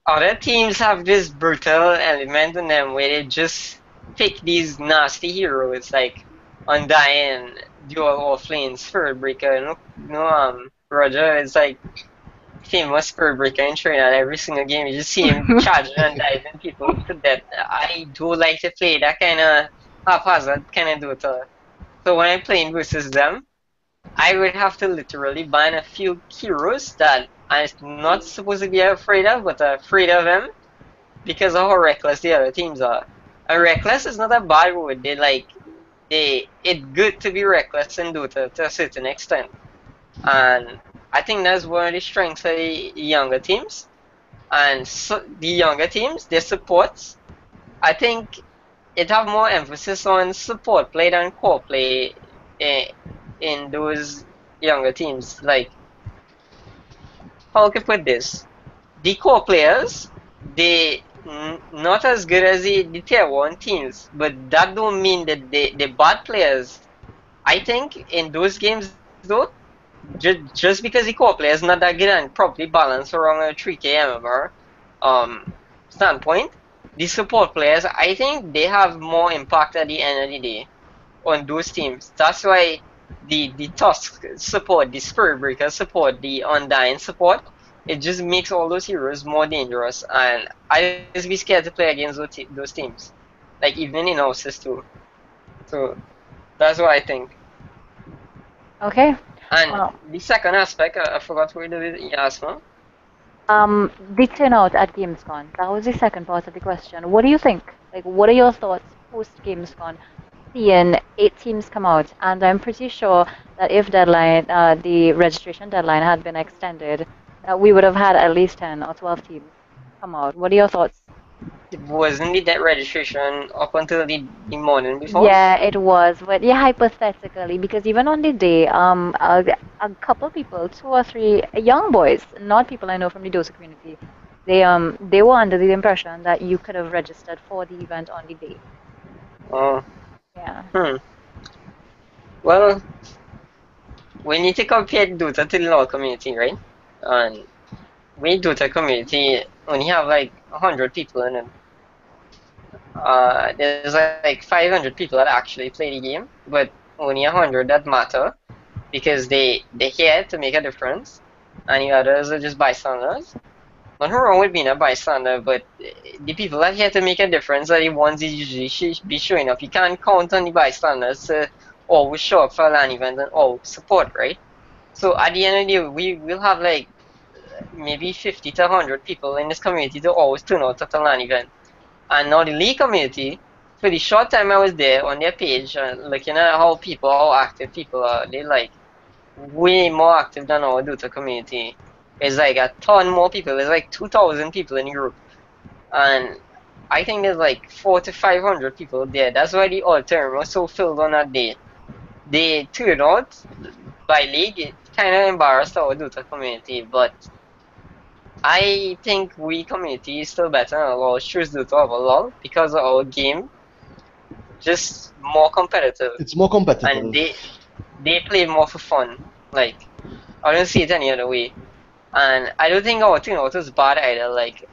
other teams have this brutal element in them where they just pick these nasty heroes like Undying, Dual Offlane, Spirit Breaker. Roger is like famous Spirit Breaker in Trinidad. Every single game, you just see him charging and diving people to death. I do like to play that kind of haphazard kind of Dota. So when I'm playing versus them, I would have to literally ban a few heroes that I'm not supposed to be afraid of, but I'm afraid of them because of how reckless the other teams are. And reckless is not a bad word. It's good to be reckless in Dota to a certain extent. And I think that's one of the strengths of the younger teams. And so the younger teams, their supports, I think it have more emphasis on support play than core play in, in those younger teams. Like, how can I put this? The core players, they not as good as the tier one teams, but that don't mean that the bad players. I think in those games though, just because the core player is not that good and properly balanced around a 3K MMR um, standpoint, the support players, I think they have more impact at the end of the day on those teams. That's why the Tusk support, the Spirit Breaker support, the Undying support, it just makes all those heroes more dangerous. And I just be scared to play against those teams, like even in houses too. So that's what I think. Okay. And Well, the second aspect, I forgot what you asked me. the turnout at GamesCon. That was the second part of the question. What do you think? Like, what are your thoughts post GamesCon? Seeing 8 teams come out, and I'm pretty sure that if the registration deadline had been extended, that we would have had at least 10 or 12 teams come out. What are your thoughts? It wasn't the debt registration up until the morning before. Yeah, it was, but yeah, hypothetically, because even on the day, a couple people, 2 or 3 young boys, not people I know from the Dota community, they were under the impression that you could have registered for the event on the day. Oh, Yeah. hmm. Well, we need to compare Dota to the LoL community, right? And we Dota community only have like 100 people in it. There's like 500 people that actually play the game, but only 100 that matter because they're here to make a difference, and the others are just bystanders. Nothing wrong with being a bystander, but the people that are here to make a difference are the ones that usually should be showing up. You can't count on the bystanders to always show up for a LAN event and always support, right? So at the end of the day, we will have like maybe 50 to 100 people in this community to always turn out at a LAN event. And now the League community, for the short time I was there on their page and looking at how active people are, they like way more active than our Dota community. It's like a ton more people. There's like 2,000 people in the group, and I think there's like 400 to 500 people there. That's why the auditorium was so filled on that day. They turned out by league. It kind of embarrassed our Dota community, but I think we community is still better than LoL. Choose Dota over LoL because of our game just more competitive, It's more and competitive. they play more for fun. Like, I don't see it any other way. And I don't think our turnout was bad either. Like,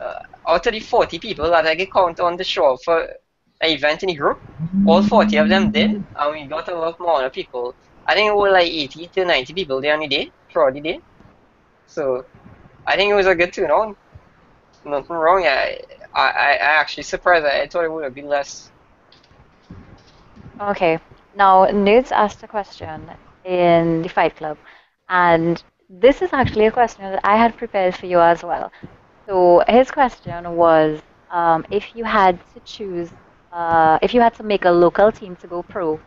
out of the 40 people that I could count on the show for an event in the group, all 40 of them did, and we got a lot more other people. I think it was like 80 to 90 people there on the day, throughout the day. So, I think it was a good turnout. Nothing wrong. I actually surprised. I thought it would have been less. Okay. Now, Nudes asked a question in the Fight Club, and this is actually a question that I had prepared for you as well. So his question was, if you had to choose, if you had to make a local team to go pro,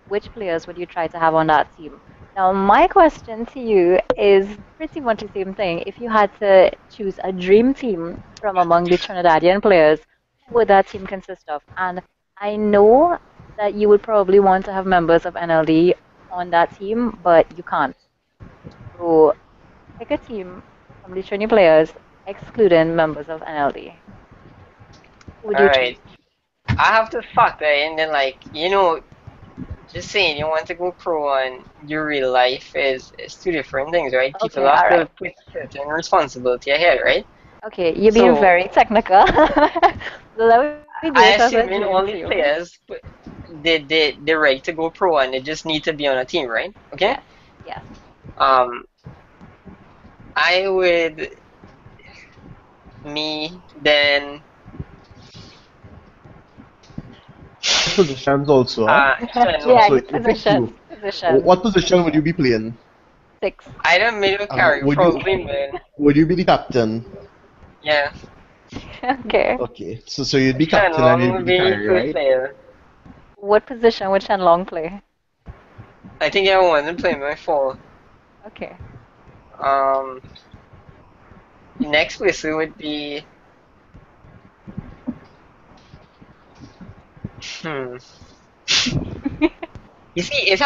which players would you try to have on that team? Now, my question to you is pretty much the same thing. If you had to choose a dream team from among the Trinidadian players, who would that team consist of? And I know that you would probably want to have members of NLD on that team, but you can't. So pick a team from the Trini players, excluding members of NLD. Who would you choose? Alright. I have to factor in then, like, just saying you want to go pro and your real life is two different things, right? People Okay, have all to right. put certain responsibility ahead, right? Okay, you're being So very technical. Let me do I it as a assume in dream all the team. players they're ready to go pro and they just need to be on a team, right? Okay? Yes, yes. Um I would me then Positions also, huh? Yeah, Shenlong. So good if it's positions. you, Positions. what position would you be playing? Six. Either mid or carry, Would you probably mid. would you be the captain? Yeah. Okay. Okay, so you'd be captain and Shenlong you'd be would the be carry, first right? player. What position would Shenlong play? I think I want to play my four. Okay. Um Next person would be hmm. You see, it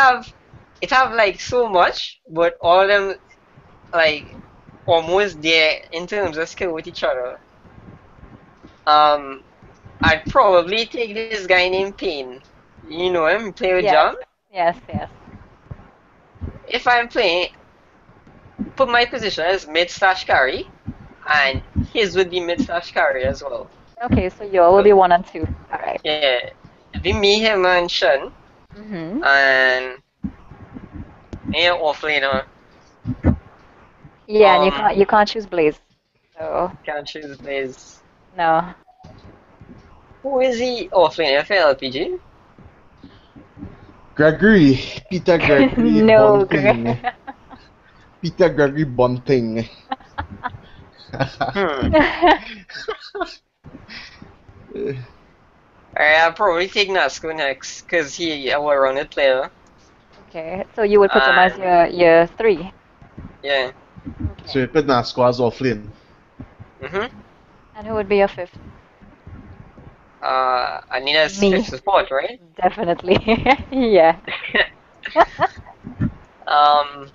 have like so much, but all of them like almost there in terms of skill with each other. Um, I'd probably take this guy named Payne. You know him, play with Yes, John. yes, yes. If I'm playing, put my position as mid slash carry, and his would be mid slash carry as well. Okay, so you will So be one and two. All right. yeah, it'd be me, him, and Shun, Mm-hmm. and yeah, offlaner. Yeah, and Um, you can't choose Blaze. So can't choose Blaze. no. Who is he offlaner for LPG? Gregory, Peter Gregory No, Greg. Bunting. Peter Gregory Bunting. Hmm. Alright, I'll probably take Nasco next, because he a well-rounded player. Okay, so you would put him as And your three. yeah. So Okay. you put Nasco as offlane. Mm-hmm. And who would be your fifth? I need a fifth Me, support, right? definitely. Yeah. um,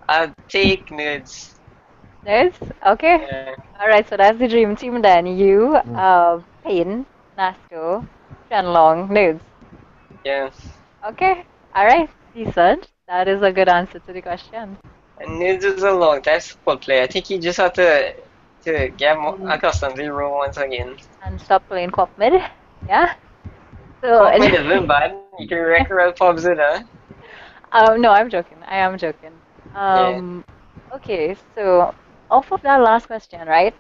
I'll take Nudes. Nice. Okay. Yeah, All right, so that's the dream team then. You, Mm. Payne, Nasco, Shenlong, Nudes. yeah. Okay. All right. Decent. That is a good answer to the question. And Nudes is a long-time support player. I think he just had to get more accustomed to the role once again. And stop playing Cop Mid. Yeah. So, Cop made isn't bad. You can wreck real pubs in there. no, I'm joking. I am joking. Yeah. Um, okay, so off of that last question, right?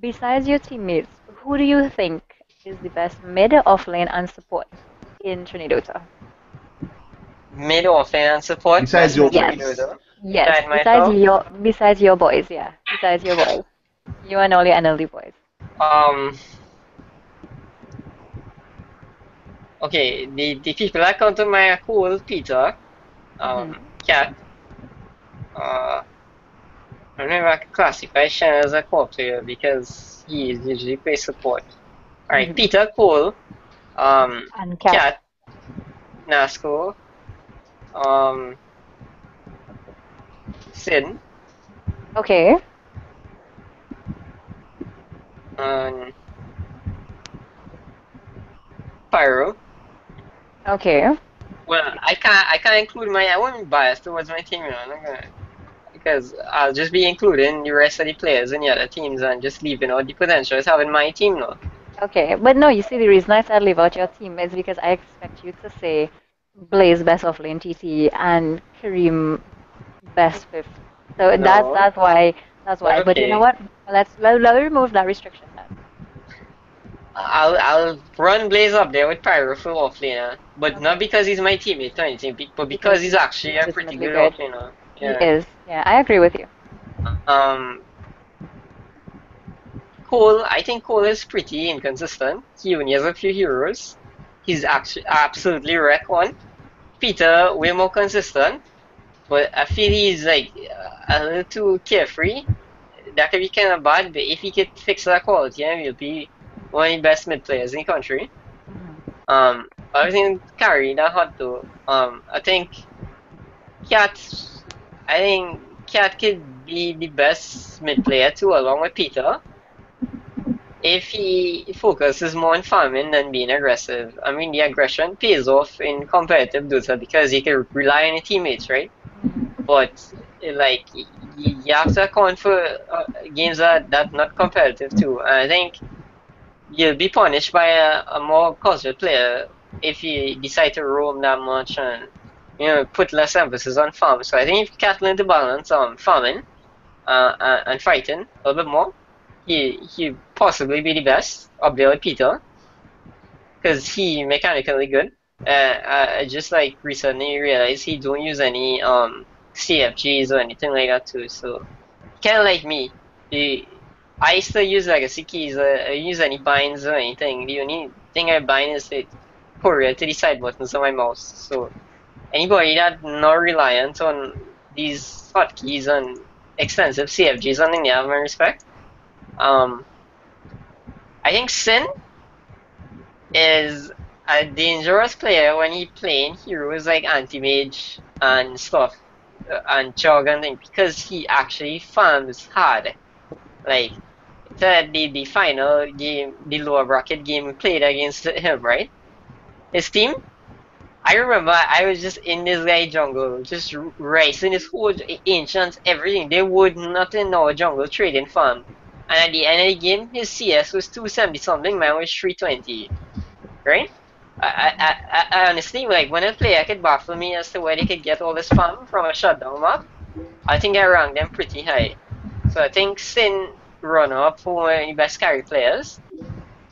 Besides your teammates, who do you think is the best mid, offlane, and support in Trinidota? Mid offlane and support, Besides best your in Yes. boys. Trinidad. Yes. Beside myself. Besides your boys, yeah. Besides your boys. You and all your NLD boys. Um, okay, the people that come to my whole Peter, Mm-hmm. Cat, uh, I don't know if I can classify Shen as a core player because he usually plays support. Alright, Mm-hmm. Peter, Cole, And Cat. Cat, Nasco, um, Sin, Okay. and Pyro. Okay. Well, I can't include I won't be biased towards my team, you know. I'm not gonna, because I'll just be including the rest of the players in the other teams and just leaving out the potentials having my team now. Okay. But no, you see, the reason I said leave out your team is because I expect you to say Blaze best off lane TT and Kareem best fifth. So that's No, that's why that's but why. But you know okay. what? Let me remove that restriction then. I'll run Blaze up there with Pyro for offlaner, but not Okay. because he's my teammate or anything, but Because because he's he's actually a pretty legitimately good good. offlaner. He Yeah. is. Yeah, I agree with you. Um, Cole, I think Cole is pretty inconsistent. He only has a few heroes. He's actually absolutely wreck one. Peter, way more consistent, but I feel he's like a little too carefree. That could be kind of bad, but if he could fix that quality, he'll be one of the best mid players in the country. Mhm. I think Carry that hot though. Cat, I think Cat could be the best mid player too, along with Peter, if he focuses more on farming than being aggressive. I mean, the aggression pays off in competitive Dota because he can rely on your teammates, right? Mhm. But like you have to account for games that not competitive too. And I think you'll be punished by a more casual player if you decide to roam that much and put less emphasis on farm. So I think if Cat learn to balance farming and fighting a little bit more, he possibly be the best up there with Peter because he mechanically good. I just like recently realized he don't use any CFGs or anything like that too. So kind of like me. I still use legacy keys. I use any binds or anything. The only thing I bind is the courier to the side buttons on my mouse. So anybody that not reliant on these hotkeys and extensive CFGs, something they have my respect. Um, I think Sin is a dangerous player when he playing heroes like anti-mage and stuff and chug and thing because he actually farms hard. Like the final game, the lower bracket game we played against him, right? His team. I remember I was just in this guy jungle, just racing his whole ancients, everything. They would nothing in our jungle trading farm. And at the end of the game, his CS was 270 something, mine was 320, right? I honestly, like, when a player could baffle me as to where they could get all this farm from a shutdown map, I think I rank them pretty high. So I think Sin runner up for one of the best carry players.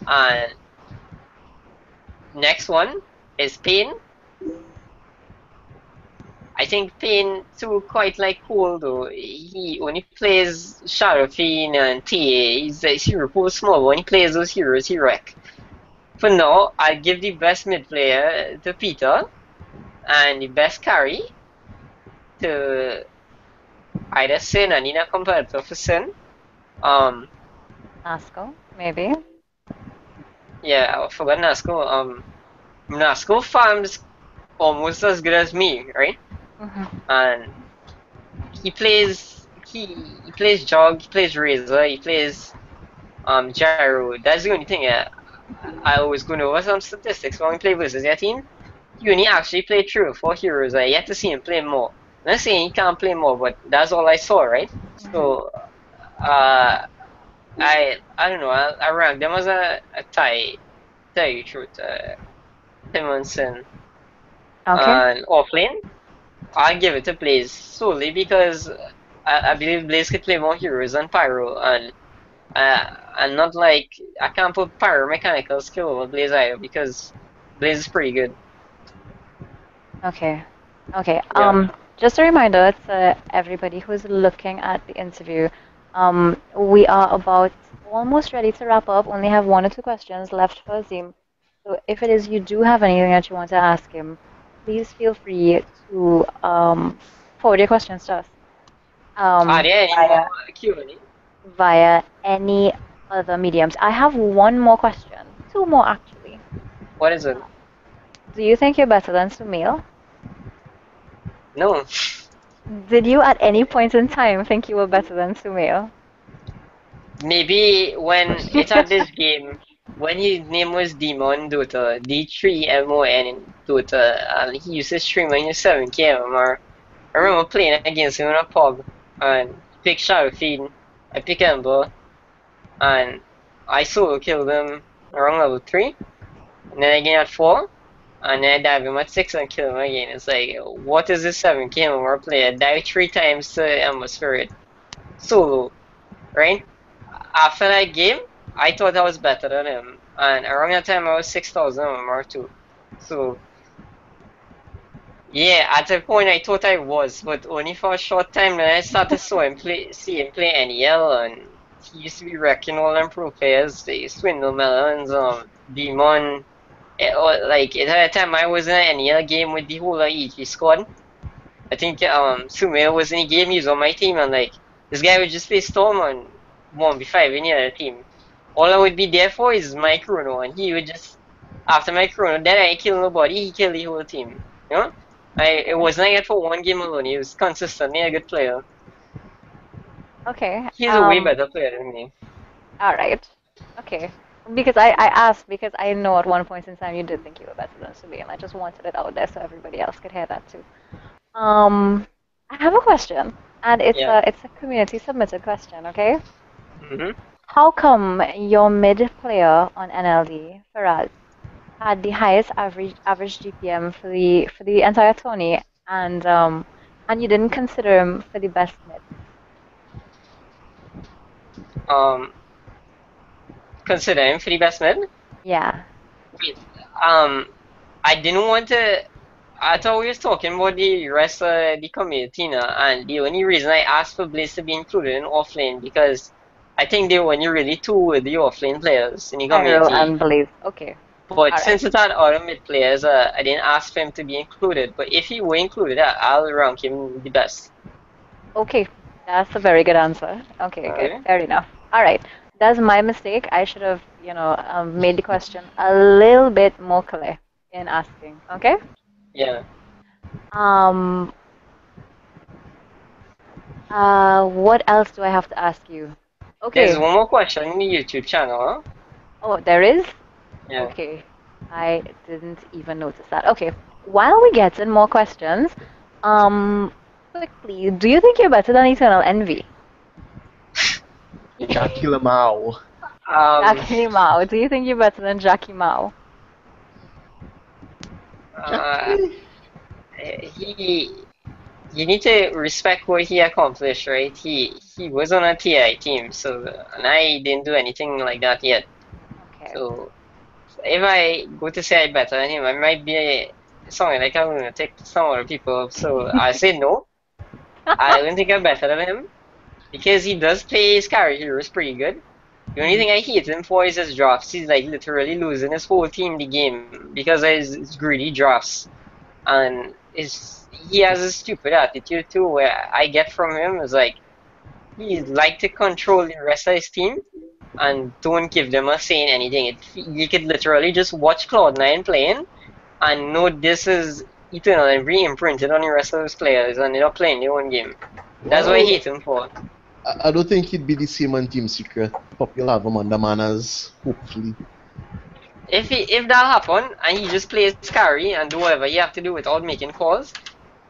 And next one is Pain. I think Pain too quite like cool though. He only plays Shadow Fiend and TA. He's a hero pool small. When he plays those heroes, he wreck. For now, I give the best mid player to Peter and the best carry to either Sin and in a competitor for Sin. Um, Nasco, maybe. yeah, I forgot Nasco. Nasco farms almost as good as me, right? Mhm. And he plays Jog, he plays Razor, he plays Gyro. That's the only thing. I was going over some statistics when we play versus their team. He only actually played 3 or 4 heroes. I yet to see him play more. I'm not saying he can't play more, but that's all I saw, right? Mhm. So uh, I don't know. I rank them as a tie. Tell you the truth, Simonson Okay. and offlane. I give it to Blaze solely because I believe Blaze could play more heroes than Pyro, uh, and not like I can't put Pyro mechanical skill over Blaze either because Blaze is pretty good. Okay. Okay. Yeah. Just a reminder to everybody who's looking at the interview. We are about almost ready to wrap up. Only have 1 or 2 questions left for Azim. So if it is you do have anything that you want to ask him, please feel free to forward your questions to us Are there any more via Q&A? any other mediums. I have one more question. Two more actually. What is it? Do you think you're better than Sumil? No. Did you at any point in time think you were better than Sumil? maybe when it's at this game, when his name was Demon Dota, D3MON in Dota, and he used to stream on his 7K MMR. I remember playing against him in a pub, and he picked Shadowfiend, I picked Ember, and I solo killed him around level 3, and then again at 4, and then I dive him at 6 and kill him again. It's like, what is this 7K MMR player? Die 3 times to Ember Spirit, solo, right? After that game, I thought I was better than him, and around that time I was 6,000 MMR too. So yeah, at a point I thought I was, but only for a short time. Then I started see him play NEL, and he used to be wrecking all them pro players, the Swindle Melons, Demon. Like at that time I was in an NEL game with the whole EG squad. I think Sumail was in the game, he was on my team, and like this guy would just play Storm and 1v5 in the other team. All I would be there for is my chrono, and he would just after my chrono, then I kill nobody, he kill the whole team. You know? It wasn't like that for one game alone, he was consistently a good player. Okay. He's a way better player than me. All right. Okay. Because I asked because I know at one point in time you did think you were better than Subi, and I just wanted it out there so everybody else could hear that too. I have a question, and Yeah. it's a community submitted question, okay? hmm How come your mid player on NLD, Faraz, had the highest average GPM for the entire tourney, and you didn't consider him for the best mid? Um, consider him for the best mid. Yeah. Wait, um, I didn't want to. I thought we was talking about the rest of the community now, and the only reason I asked for Blaze to be included in offlane because I think they were only really two with the offlane players in the Pyro community. and Blaze. Okay. But All right. since it had other mid players, I didn't ask for him to be included. But if he were included, I'll rank him the best. Okay. That's a very good answer. Okay, good. Okay? Fair enough. All right. That's my mistake. I should have, made the question a little bit more clear in asking. Okay? Yeah. Um, what else do I have to ask you? There's Okay. one more question in the YouTube channel, huh? Oh, there is? Yeah. Okay. I didn't even notice that. Okay. While we get in more questions, um, quickly, do you think you're better than Eternal Envy? Jackie Lamau. Um. Jackie Mao. Do you think you're better than Jackie Mao? Uh. Jackie. He. You need to respect what he accomplished, right? He was on a TI team, so and I didn't do anything like that yet. Okay. So if I go to say I better than him, I might be sounding like I'm gonna take some other people. So I say no. I don't think I'm better than him because he does play his carry heroes pretty good. The only thing I hate him for is his drafts. He's like literally losing his whole team the game because of his greedy drafts. And he has a stupid attitude too where I get from him is like he like to control the rest of his team and don't give them a say in anything. You could literally just watch Cloud9 playing and know this is eternal and re-imprinted on the rest of his players and they're not playing their own game. That's what I Well, hate him for. I don't think he'd be the same on Team Secret. Hope you'll have him under manners, hopefully. If that happen and he just plays carry and do whatever you have to do without making calls,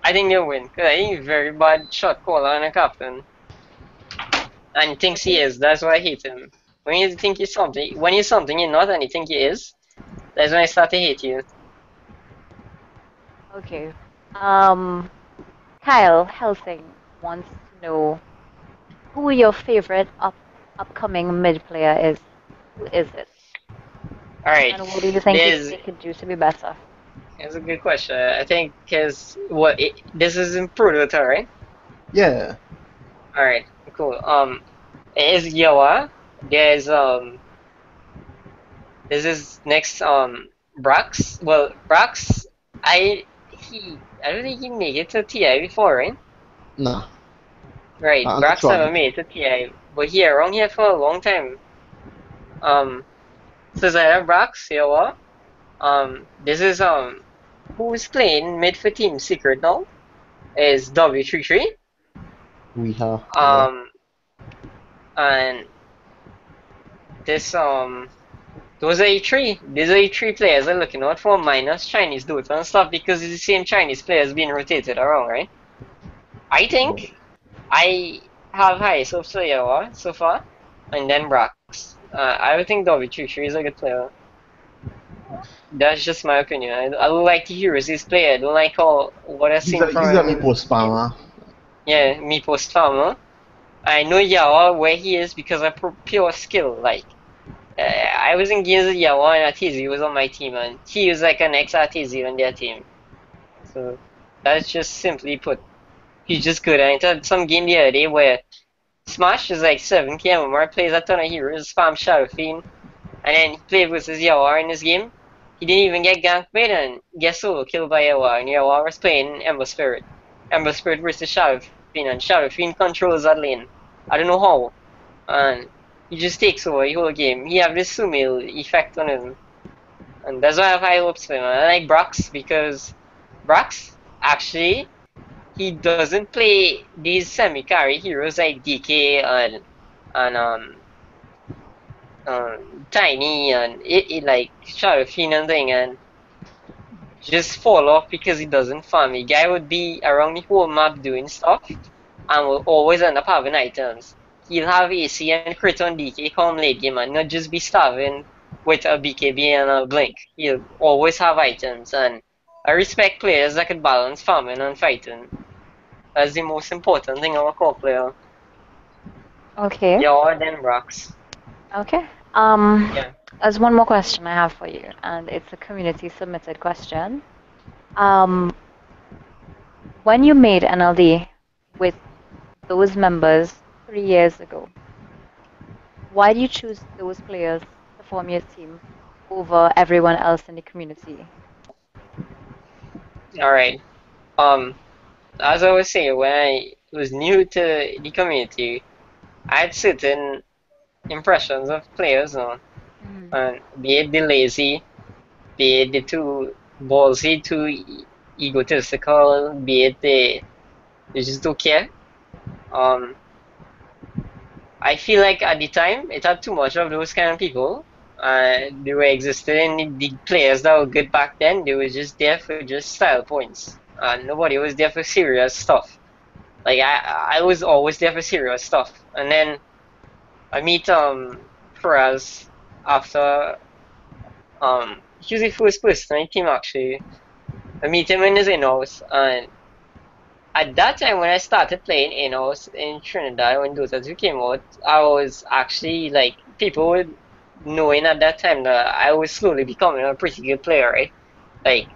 I think they'll win. Cause I think he's very bad shot caller and a captain. And he thinks he is. That's why I hate him. When you think he's something, when he's something you're not, and you think he is, that's when I start to hate you. Okay. Um, Kyle Helsing wants to know who your favorite upcoming mid player is. Who is it? All right, And what do you think there's they could do to be better? that's a good question. I think because this is in Proto, right? Yeah. All right, cool. It is Yawa. There's this is next Brax. Well, Brax, I don't think he made it to TI before, right? Nah. Right, I'm not Brax sure. never made it to TI, but he around here for a long time. Um, so Zaire Brax, Yawa. This is who's playing mid for Team Secret now is W33. We have. Yeah. Um, and this those are the three. These are the three players I'm looking out for, minus Chinese Dota and stuff, because it's the same Chinese players being rotated around, right? I think I have highest hopes for Yawa so far, and then Brax. I would think NLDv2's is a good player. That's just my opinion. I don't like the heroes he's played. I don't like what I've seen from He's a him. meeple spammer. Yeah, meeple spammer. I know Yawa where he is because of pure skill. Like, I was in games with Yawa and Atizi was on my team, and he was like an ex-Atizi on their team. So that's just simply put. He's just good. I had some game the other day where Smash is like 7k MMR, plays a ton of heroes, spam Shadow Fiend, and then he played versus Yawa in this game. He didn't even get ganked by it, and get solo killed by Yawa, and Yawa was playing Ember Spirit. Ember Spirit versus Shadow Fiend, and Shadow Fiend controls that lane. I don't know how. And he just takes over the whole game. He have this Sumil effect on him. And that's why I have high hopes for him. I like Brax because Brax, actually, he doesn't play these semi-carry heroes like DK and Tiny and it like Shadow Fiend and thing, and just fall off because he doesn't farm. The guy would be around the whole map doing stuff and will always end up having items. He'll have AC and crit on DK come late game and not just be starving with a BKB and a blink. He'll always have items, and I respect players that can balance farming and fighting. That's the most important thing of a core player. Okay. Yeah, then Brax. Okay. Yeah. There's one more question I have for you, and it's a community submitted question. When you made NLD with those members 3 years ago, why do you choose those players to form your team over everyone else in the community? Alright. As I was saying, when I was new to the community, I had certain impressions of players, and be it the lazy, be it the too ballsy, too egotistical, be it they just don't care. I feel like at the time it had too much of those kind of people. They were existing the players that were good back then. They were just there for just style points, and nobody was there for serious stuff. Like I was always there for serious stuff, and then I meet Faraz after he was the first person on the team actually. I meet him in his in-house, and at that time when I started playing in-house in Trinidad when Dota 2 came out, I was actually like people were knowing at that time that I was slowly becoming a pretty good player, right? Like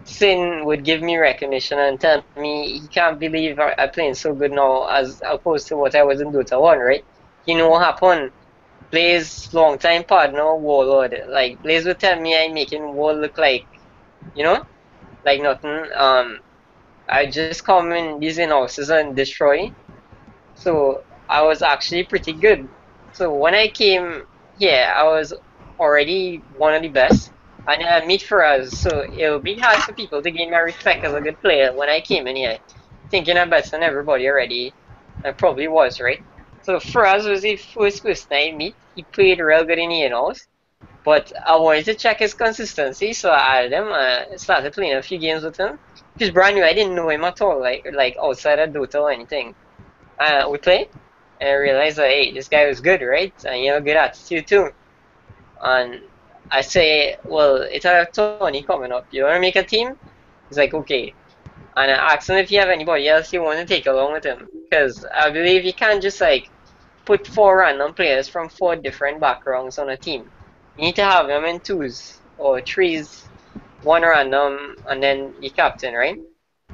Sin would give me recognition and tell me he can't believe I'm playing so good now as opposed to what I was in Dota 1, right? You know what happened? Blaze long time partner Warlord. Like Blaze would tell me I'm making Wall look like, like nothing. I just come in these in-houses and destroy. So I was actually pretty good. So when I came here, I was already one of the best. And then I meet Faraz, so it'll be hard for people to gain my respect as a good player when I came in here, thinking I'm better than everybody already. I probably was, right? So Faraz was the first person I meet. He played real good in the in-house. But I wanted to check his consistency, so I added him. Started playing a few games with him. He's brand new. I didn't know him at all, like outside of Dota or anything. We played, and I realized that hey, this guy was good, right? And he had a good attitude too. And I say, well, it's a Tony coming up. You want to make a team? He's like, okay. And I asked him if you have anybody else you want to take along with him, because I believe you can't just like put 4 random players from 4 different backgrounds on a team. You need to have them in 2s or 3s, 1 random, and then the captain, right?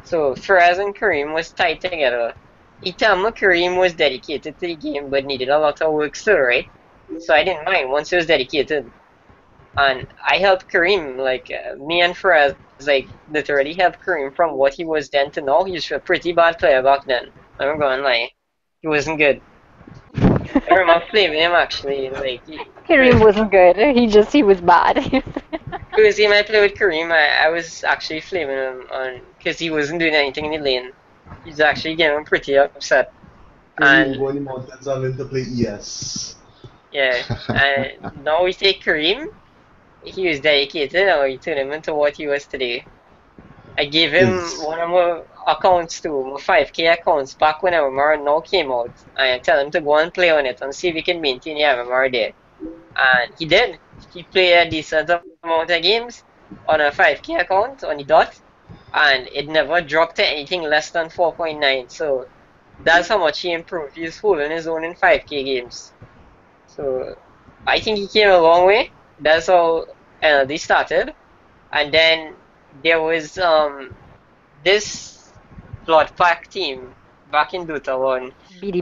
So Faraz and Kareem was tied together. Itama Kareem was dedicated to the game but needed a lot of work still, right? So I didn't mind once he was dedicated. And I helped Kareem, like me and Faraz, like literally helped Kareem from what he was then to now. He was a pretty bad player back then. I'm going like he wasn't good. I remember flaming him actually, like Kareem wasn't good. He was bad. Because he might play with Kareem, I was actually flaming him on because he wasn't doing anything in the lane. He's actually getting pretty upset. And go in the mountains and learn to play ES. Yeah, and now we take Kareem. He was dedicated, and we turned him into what he was today. I gave him Is one of my accounts too, my 5K accounts back when MMR now came out. And I tell him to go and play on it and see if he can maintain the MMR there. And he did. He played a decent amount of games on a 5K account on the dot, and it never dropped to anything less than 4.9. So that's how much he improved. He's holding his own in 5K games. So I think he came a long way. That's how they started. And then there was this blood pack team back in Dota 1.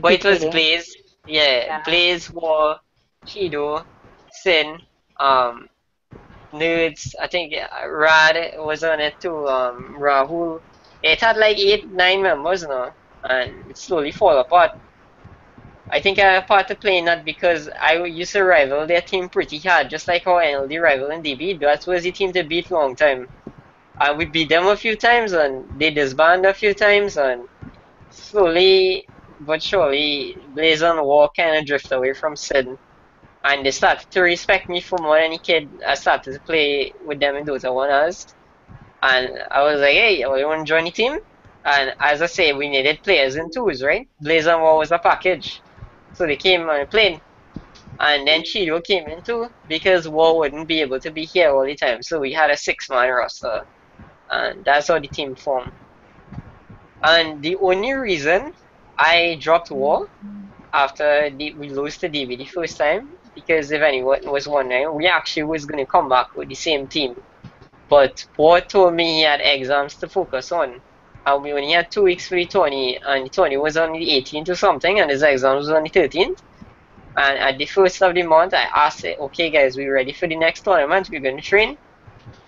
But it was BDPK. Blaze. Yeah, Yeah. Blaze, War, Chido, Sin, um, Nerds. I think Rad was on it too. Rahul. It had like 8, 9 members now, and it slowly fall apart. I think I started playing that because I used to rival their team pretty hard, just like how NLD rival in DB. That was the team to beat long time. And we beat them a few times, and they disbanded a few times, and slowly but surely, Blaze and War kind of drift away from Sid. And they started to respect me for more than any kid I started to play with them in Dota 1 as. And I was like, hey, you want to join the team? And as I say, we needed players in twos, right? Blaze and War was a package. So they came and played. And then Chido came in too, because War wouldn't be able to be here all the time. So we had a 6-man roster. And that's how the team formed. And the only reason I dropped War after we lost to DB the first time, because if anyone was wondering, we actually was going to come back with the same team. But War told me he had exams to focus on. And we only had 2 weeks for the 20, and the 20 was on the 18th or something, and his exams was on the 13th. And at the first of the month, I asked, okay, guys, we ready for the next tournament? We're going to train.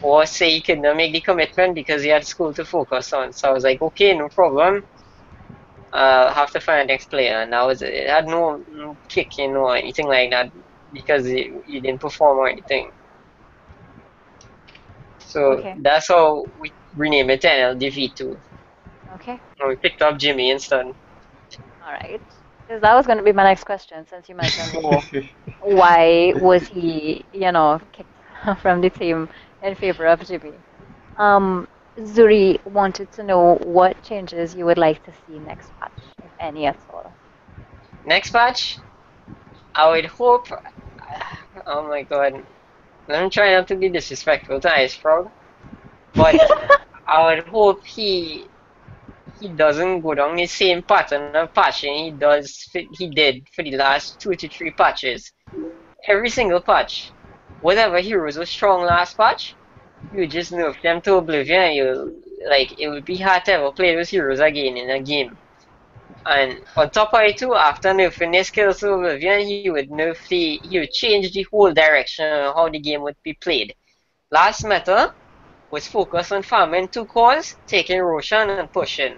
Or say he could not make the commitment because he had school to focus on. So I was like, okay, no problem. Have to find the next player. And it had no kicking or anything like that because he didn't perform or anything. So Okay. that's how we renamed it NLDv2. Okay. And we picked up Jimmy instead. All right. Because that was going to be my next question since you mentioned War. Why was he, kicked from the team in favor of Jimmy? Um, Zuri wanted to know what changes you would like to see next patch, if any at all. Next patch, I would hope. Oh my god. I'm trying not to be disrespectful to Ice Frog, but I would hope he doesn't go down the same pattern of patching he did for the last 2 to 3 patches. Every single patch, whatever heroes were strong last patch, you just nerf them to oblivion. And it would be hard to ever play those heroes again in a game. And on top of it too, after nerfing their skills to oblivion, he would change the whole direction of how the game would be played. Last meta was focused on farming 2 cores, taking Roshan and pushing.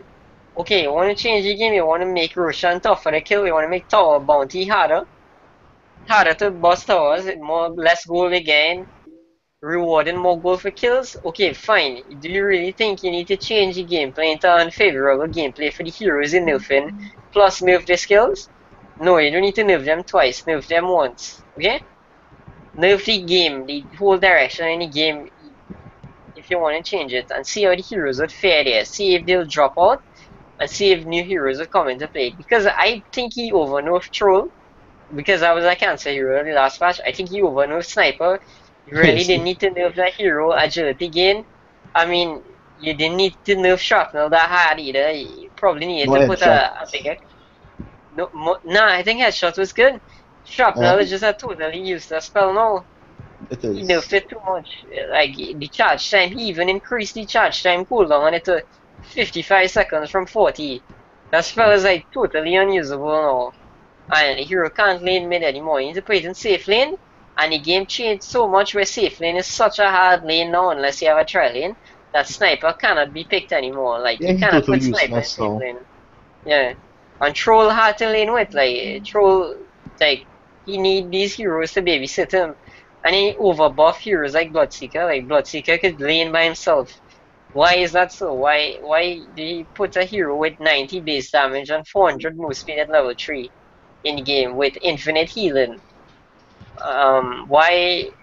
Okay, you want to change the game, you want to make Roshan tougher to kill, you want to make tower bounty harder to bust towers, less gold again, rewarding more gold for kills. Okay, fine. Do you really think you need to change the gameplay into unfavorable gameplay for the heroes in nerfing, plus nerf the skills? No, you don't need to nerf them twice, nerf them once. Okay? Nerf the game, the whole direction in the game if you want to change it, and see how the heroes would fare there. See if they'll drop out and see if new heroes will come into play. Because I think he overnerfed Troll. Because I was a cancer hero in the last patch. I think he overnerfed Sniper. You really yes, didn't need to nerf that hero agility gain. I mean, you didn't need to nerf Shrapnel that hard either. You probably needed no to put headshot. a bigger. No, nah, I think Headshot was good. Shrapnel is just a totally useless spell now. It He nerfed is. it too much. Like the charge time, he even increased the charge time cooldown on it to 55 seconds from 40. That spell is like totally unusable now. And the hero can't lane mid anymore. You need to put it in safe lane. And the game changed so much where safe lane is such a hard lane now unless you have a trial lane that sniper cannot be picked anymore. Like Yeah, you he cannot totally put sniper in useless safe now. lane. Yeah. And troll hard to lane with. Like troll like he need these heroes to babysit him. And he overbuff heroes like Bloodseeker. Like Bloodseeker could lane by himself. Why is that so? Why did he put a hero with 90 base damage and 400 move speed at level 3 in the game with infinite healing? Why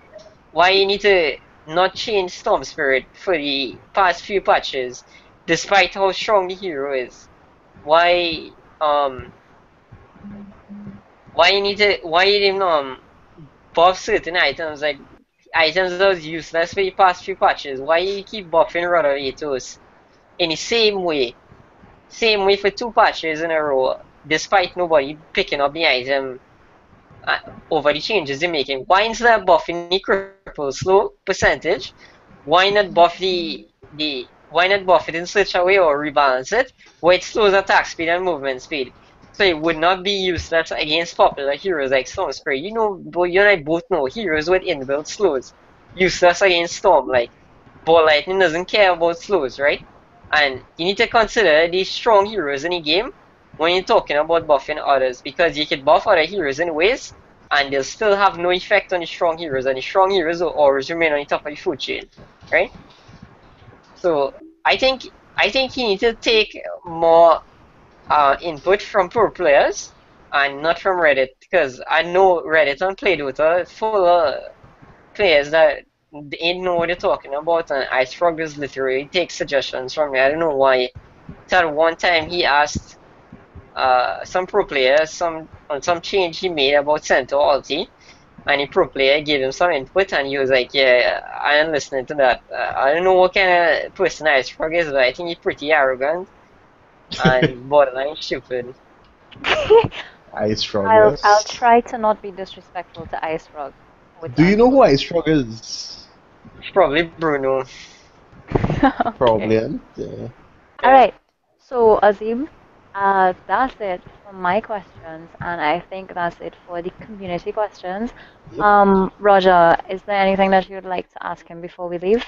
you need to not change Storm Spirit for the past few patches, despite how strong the hero is? Why why you didn't buff certain items, like items that was useless for the past few patches? Why you keep buffing Rodovatos in the same way for 2 patches in a row, despite nobody picking up the item uh, over the changes they're making? Why instead of buffing the cripple slow percentage, why not buff the why not buff it in such a way or rebalance it where it slows attack speed and movement speed? So it would not be useless against popular heroes like Storm Spray. You know, you and I both know heroes with inbuilt slows. Useless against Storm. Like, Ball Lightning doesn't care about slows, right? And you need to consider these strong heroes in the game when you're talking about buffing others, because you can buff other heroes in ways and they'll still have no effect on the strong heroes, and the strong heroes will always remain on the top of the food chain, right? So I think you need to take more input from pro players and not from Reddit, because I know Reddit and Play Dota full of players that they ain't know what they're talking about, and I struggles literally take suggestions from me. I don't know why. At one time he asked some pro player on some change he made about Centaur ulti, and the pro player gave him some input, and he was like, "Yeah, I am listening to that." I don't know what kind of person Icefrog is, but I think he's pretty arrogant and borderline stupid. Ice Frog, I'll yes. try to not be disrespectful to Ice Frog with Do you that. know who Ice Frog is? It's probably Bruno. Probably, Okay. yeah. All right. So Azim, that's it for my questions, and I think that's it for the community questions. Yep. Roger, is there anything that you'd like to ask him before we leave?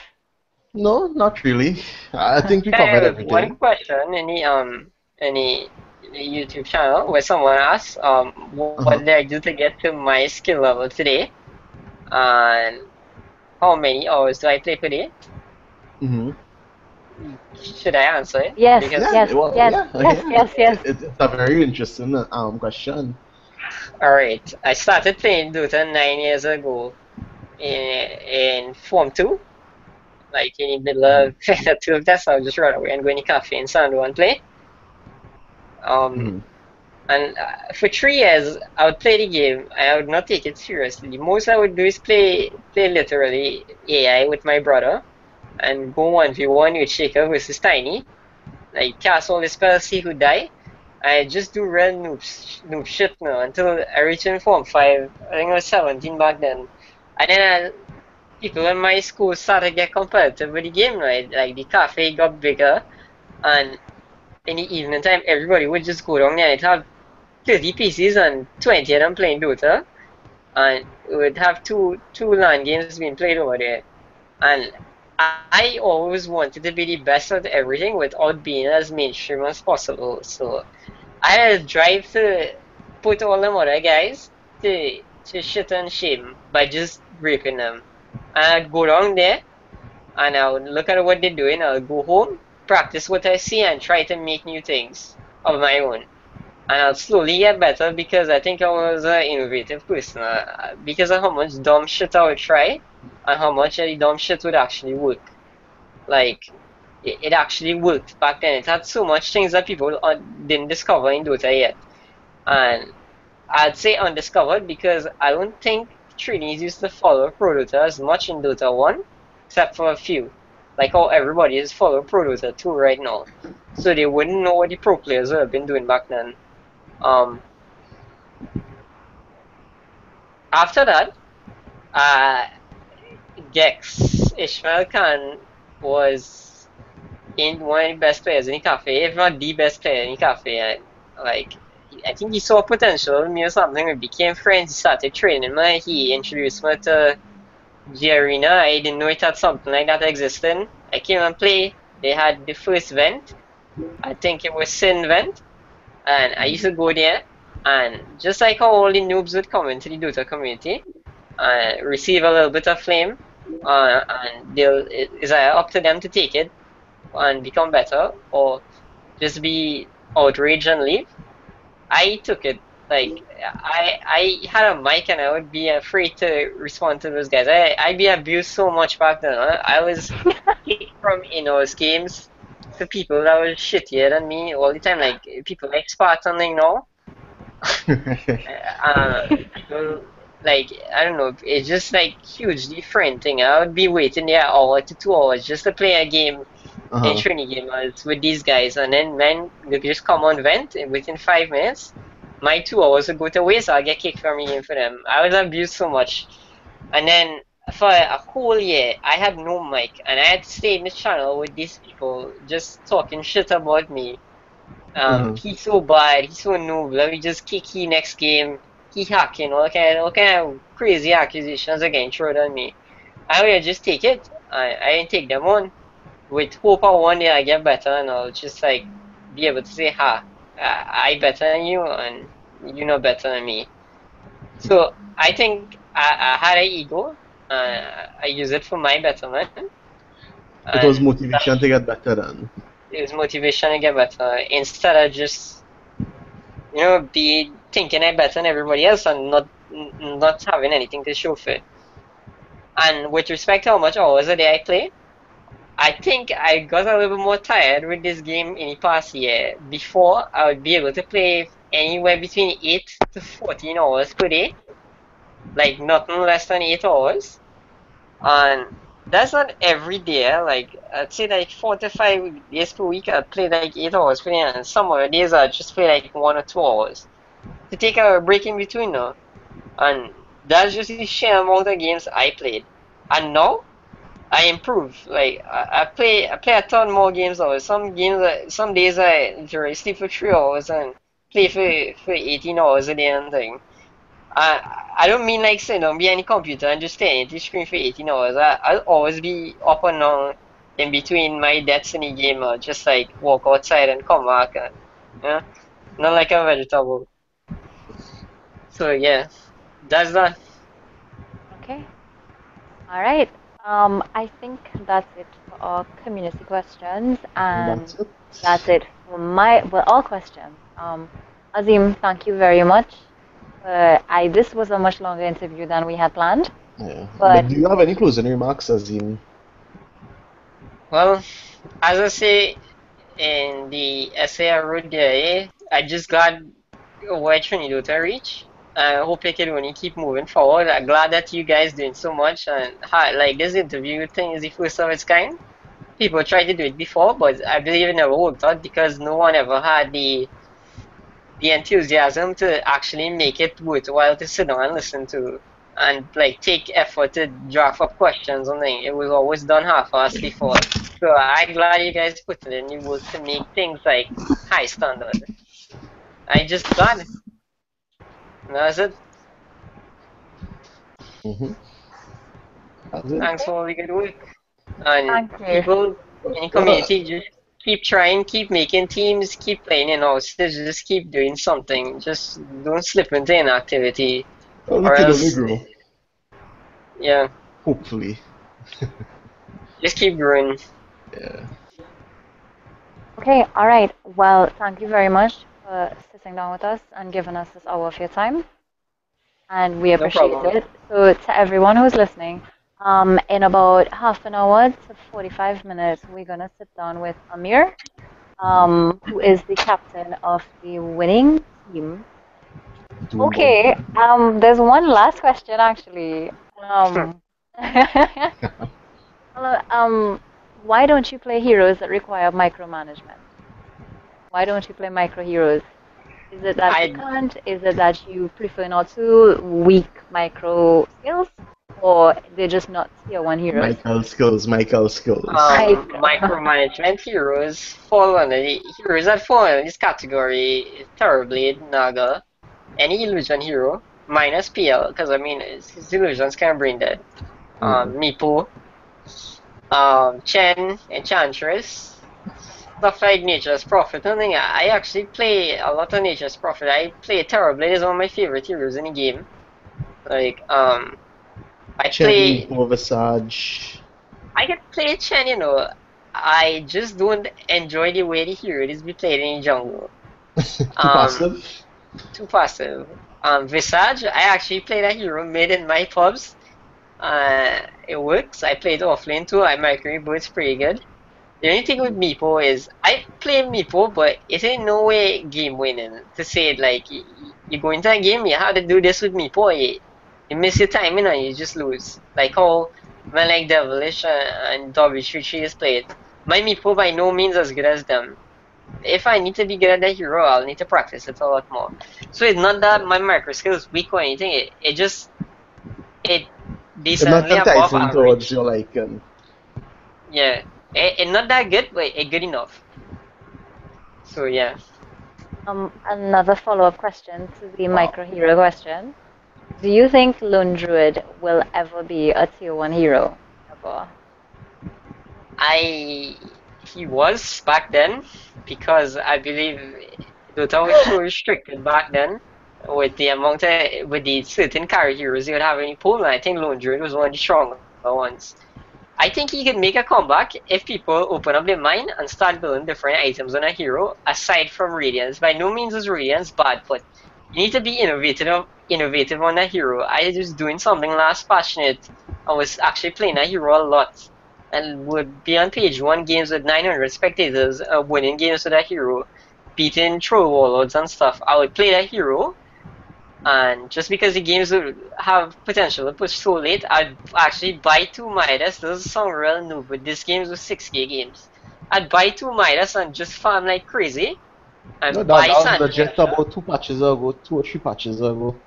No, not really. I think we I covered have one everything. question in the YouTube channel where someone asks what Uh-huh. did I do to get to my skill level today, and how many hours do I play per day? Mm-hmm. Should I answer it? Yes, Because Yeah, yes, well, yes, yeah, yes, yeah. yes, yes. It's a very interesting question. alright, I started playing Dota 9 years ago in Form 2, like in the middle Mm-hmm. of 12 tests. I'll just run away and go in the cafe in Sando and play. Um, Mm-hmm. And for 3 years, I would play the game. I would not take it seriously. The most I would do is play literally AI with my brother and go 1v1 with Shaker versus Tiny. Like cast all the spells, see who die. I just do real noob shit now until I reach in Form 5. I think I was 17 back then. And then people in my school started to get competitive with the game, right? Like the cafe got bigger, and in the evening time, everybody would just go down there and have 30 PCs and 20 of them playing Dota, and we would have two LAN games being played over there. And I always wanted to be the best at everything without being as mainstream as possible. So I had a drive to put all them other guys to shit and shame by just raping them. And I'd go down there and I would look at what they're doing, I'll go home, practice what I see, and try to make new things of my own. And I'll slowly get better because I think I was an innovative person. Because of how much dumb shit I would try and how much of the dumb shit would actually work. Like, it actually worked back then. It had so much things that people didn't discover in Dota yet. And I'd say undiscovered because I don't think trainees used to follow Pro Dota as much in Dota 1, except for a few. Like how everybody is follow Pro Dota 2 right now. So they wouldn't know what the pro players would have been doing back then. Um, After that, uh, Gex Ishmael Khan was in one of the best players in the cafe, if not the best player in the cafe. And like, I think he saw potential in me or something. We became friends. He started training me. He introduced me to G Arena. I didn't know it had something like that existing. I came and play. They had the first vent. I think it was Sin Vent, and I used to go there. And just like how all the noobs would come into the Dota community, receive a little bit of flame, and it's up to them to take it and become better, or just be outraged and leave. I took it, Like I had a mic and I would be afraid to respond to those guys. I'd be abused so much back then. I was kicked from in-house games to people that were shittier than me all the time. Like people like Spartan like now. People like I don't know. It's just like hugely different thing. I would be waiting there an hour to 2 hours just to play a game in Uh-huh. Trini gamers with these guys, and then when they just come on vent within 5 minutes, my 2 hours would go to waste. I'll get kicked from the game for them. I was abused so much, and then for a whole year, I had no mic, and I had to stay in the channel with these people just talking shit about me. Uh-huh. He's so bad, he's so noob. Let me just kick he next game. He hacking, all kind of crazy accusations are getting thrown on me. I would just take it. I didn't take them on with hope of one day I get better and I'll just like be able to say, ha, I better than you and you know better than me. So I think I had an ego. I use it for my betterment, It was and that motivation to get better then. is motivation to get better instead of just be thinking I'm better than everybody else and not having anything to show for it. And with respect to how much hours a day I play, I think I got a little bit more tired with this game in the past year. Before, I would be able to play anywhere between 8 to 14 hours per day, like nothing less than 8 hours. And that's not every day. Like, I'd say like 4 to 5 days per week, I'd play like 8 hours per day, and some other days I'd just play like 1 or 2 hours to take a break in between now. And that's just the sheer amount of games I played. And now, I improve. Like I play a ton more games now. Some days I literally sleep for 3 hours and play for 18 hours a day and thing. I don't mean like sitting down behind the computer and just staring at the screen for 18 hours. I'll always be up and down in between my deaths in the game or just like walk outside and come back and not like a vegetable. So yeah, that's that. Okay. All right. I think that's it for our community questions, and That's it. that's it for all questions. Azim, thank you very much. This was a much longer interview than we had planned, Yeah. but But do you have any closing remarks, Azim? Well, as I say in the essay I wrote there, I just glad where Trinidad to reach. I hope it can only keep moving forward. I'm glad that you guys doing so much and like this interview thing is the first of its kind. People tried to do it before, but I believe it never worked out because no one ever had the enthusiasm to actually make it worthwhile to sit down and listen to and like take effort to draft up questions and things. It was always done half-assed before. So I'm glad you guys put it in the work to make things like high standard. I just glad. That's it. Mm-hmm. That's it. Thanks for all the good work. And thank you. people in the Well, community just keep trying, keep making teams, keep playing in houses, just keep doing something. Just don't slip into inactivity. we Or could only else, grow. yeah, Hopefully. just keep growing. Yeah. Okay, all right. Well, thank you very much for sitting down with us and giving us this hour of your time, and we No appreciate problem. it. So, to everyone who's listening, in about half an hour to 45 minutes, we're gonna sit down with Amir, who is the captain of the winning team. Doom Okay, Buggy. there's one last question actually. Um, hello, why don't you play heroes that require micromanagement? Why don't you play micro heroes? Is it that you I can't? Is it that you prefer not to? Weak micro skills? Or they're just not tier 1 heroes? Michael skills. Micro. micromanagement heroes that fall under this category: Terrorblade, Naga, any illusion hero minus PL because I mean his illusions can brain dead. Mm. Meepo, Chen, Enchantress, stuff like Nature's Prophet. I think I actually play a lot of Nature's Prophet. I play Terrorblade is one of my favorite heroes in the game. Like I Chen, play Visage. I can play Chen, I just don't enjoy the way the hero is be played in jungle. Too Um passive? Too passive. Visage, I actually played a hero mid in my pubs. It works. I played offlane too. I Mercury, but it's pretty good. The only thing with Meepo is I play Meepo, but it ain't no way game winning. To say it like you go into a game, you have to do this with Meepo. You miss your timing and you just lose. Like how man like Devilish and W33 is played. My Meepo by no means as good as them. If I need to be good at that hero, I'll need to practice it a lot more. So it's not that my micro skill is weak or anything. It just it It's not decently above enticing towards average. your liking. Yeah, it not that good, but it good enough. So yeah. Another follow-up question to the Wow. micro hero question. Do you think Lone Druid will ever be a tier 1 hero? Ever? I he was back then because I believe Dota was so restricted back then with the amount of with the certain carry heroes you would have in your pool, and I think Lone Druid was one of the stronger ones. I think he could make a comeback if people open up their mind and start building different items on a hero aside from Radiance. By no means is Radiance bad, but you need to be innovative on a hero. I was doing something last passionate. I was actually playing a hero a lot and would be on page 1 games with 900 spectators, winning games with a hero, beating troll warlords and stuff. I would play that hero, and just because the games would have potential to push so late, I'd actually buy 2 Midas. This is some real noob, but this games was 6K games. I'd buy 2 Midas and just farm like crazy, No, and that buy was Sand legit Generation. about 2 patches ago, 2 or 3 patches ago.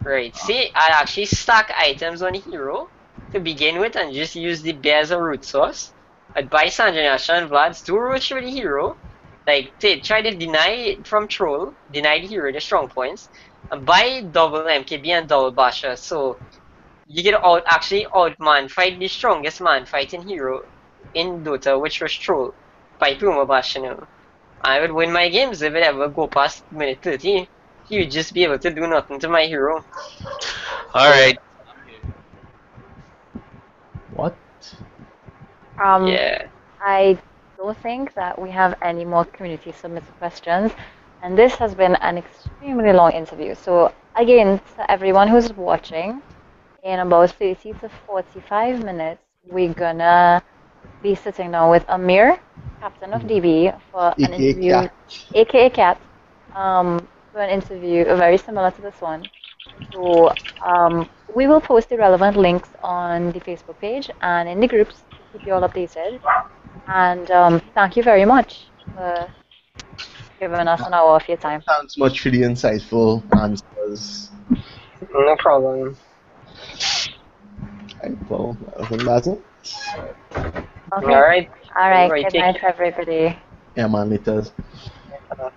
Right, see, I'd actually stack items on the hero to begin with and just use the bear as a root source. I'd buy Sanjanasha and Vlad's 2 roach with the hero, like try to deny it from troll, deny the hero the strong points, and buy double MKB and double Basha. So you get actually out man fight the strongest man fighting hero in Dota, which was troll by Puma Basha. I would win my games if it ever go past minute 30. He would just be able to do nothing to my hero. All So right. What? Um, yeah. I don't think that we have any more community submitted questions, and this has been an extremely long interview. So, again, to everyone who's watching, in about 30 to 45 minutes, we're gonna be sitting down with Amir, captain of DB, for an AKA interview, cat. aka Cat, for an interview very similar to this one. So we will post the relevant links on the Facebook page and in the groups to keep you all updated. And thank you very much for giving us an hour of your time. Thanks much for the insightful answers. No problem. Well, I think that's it. Okay. Alright. All right. Everybody Good take night, everybody. Yeah, man, later. care.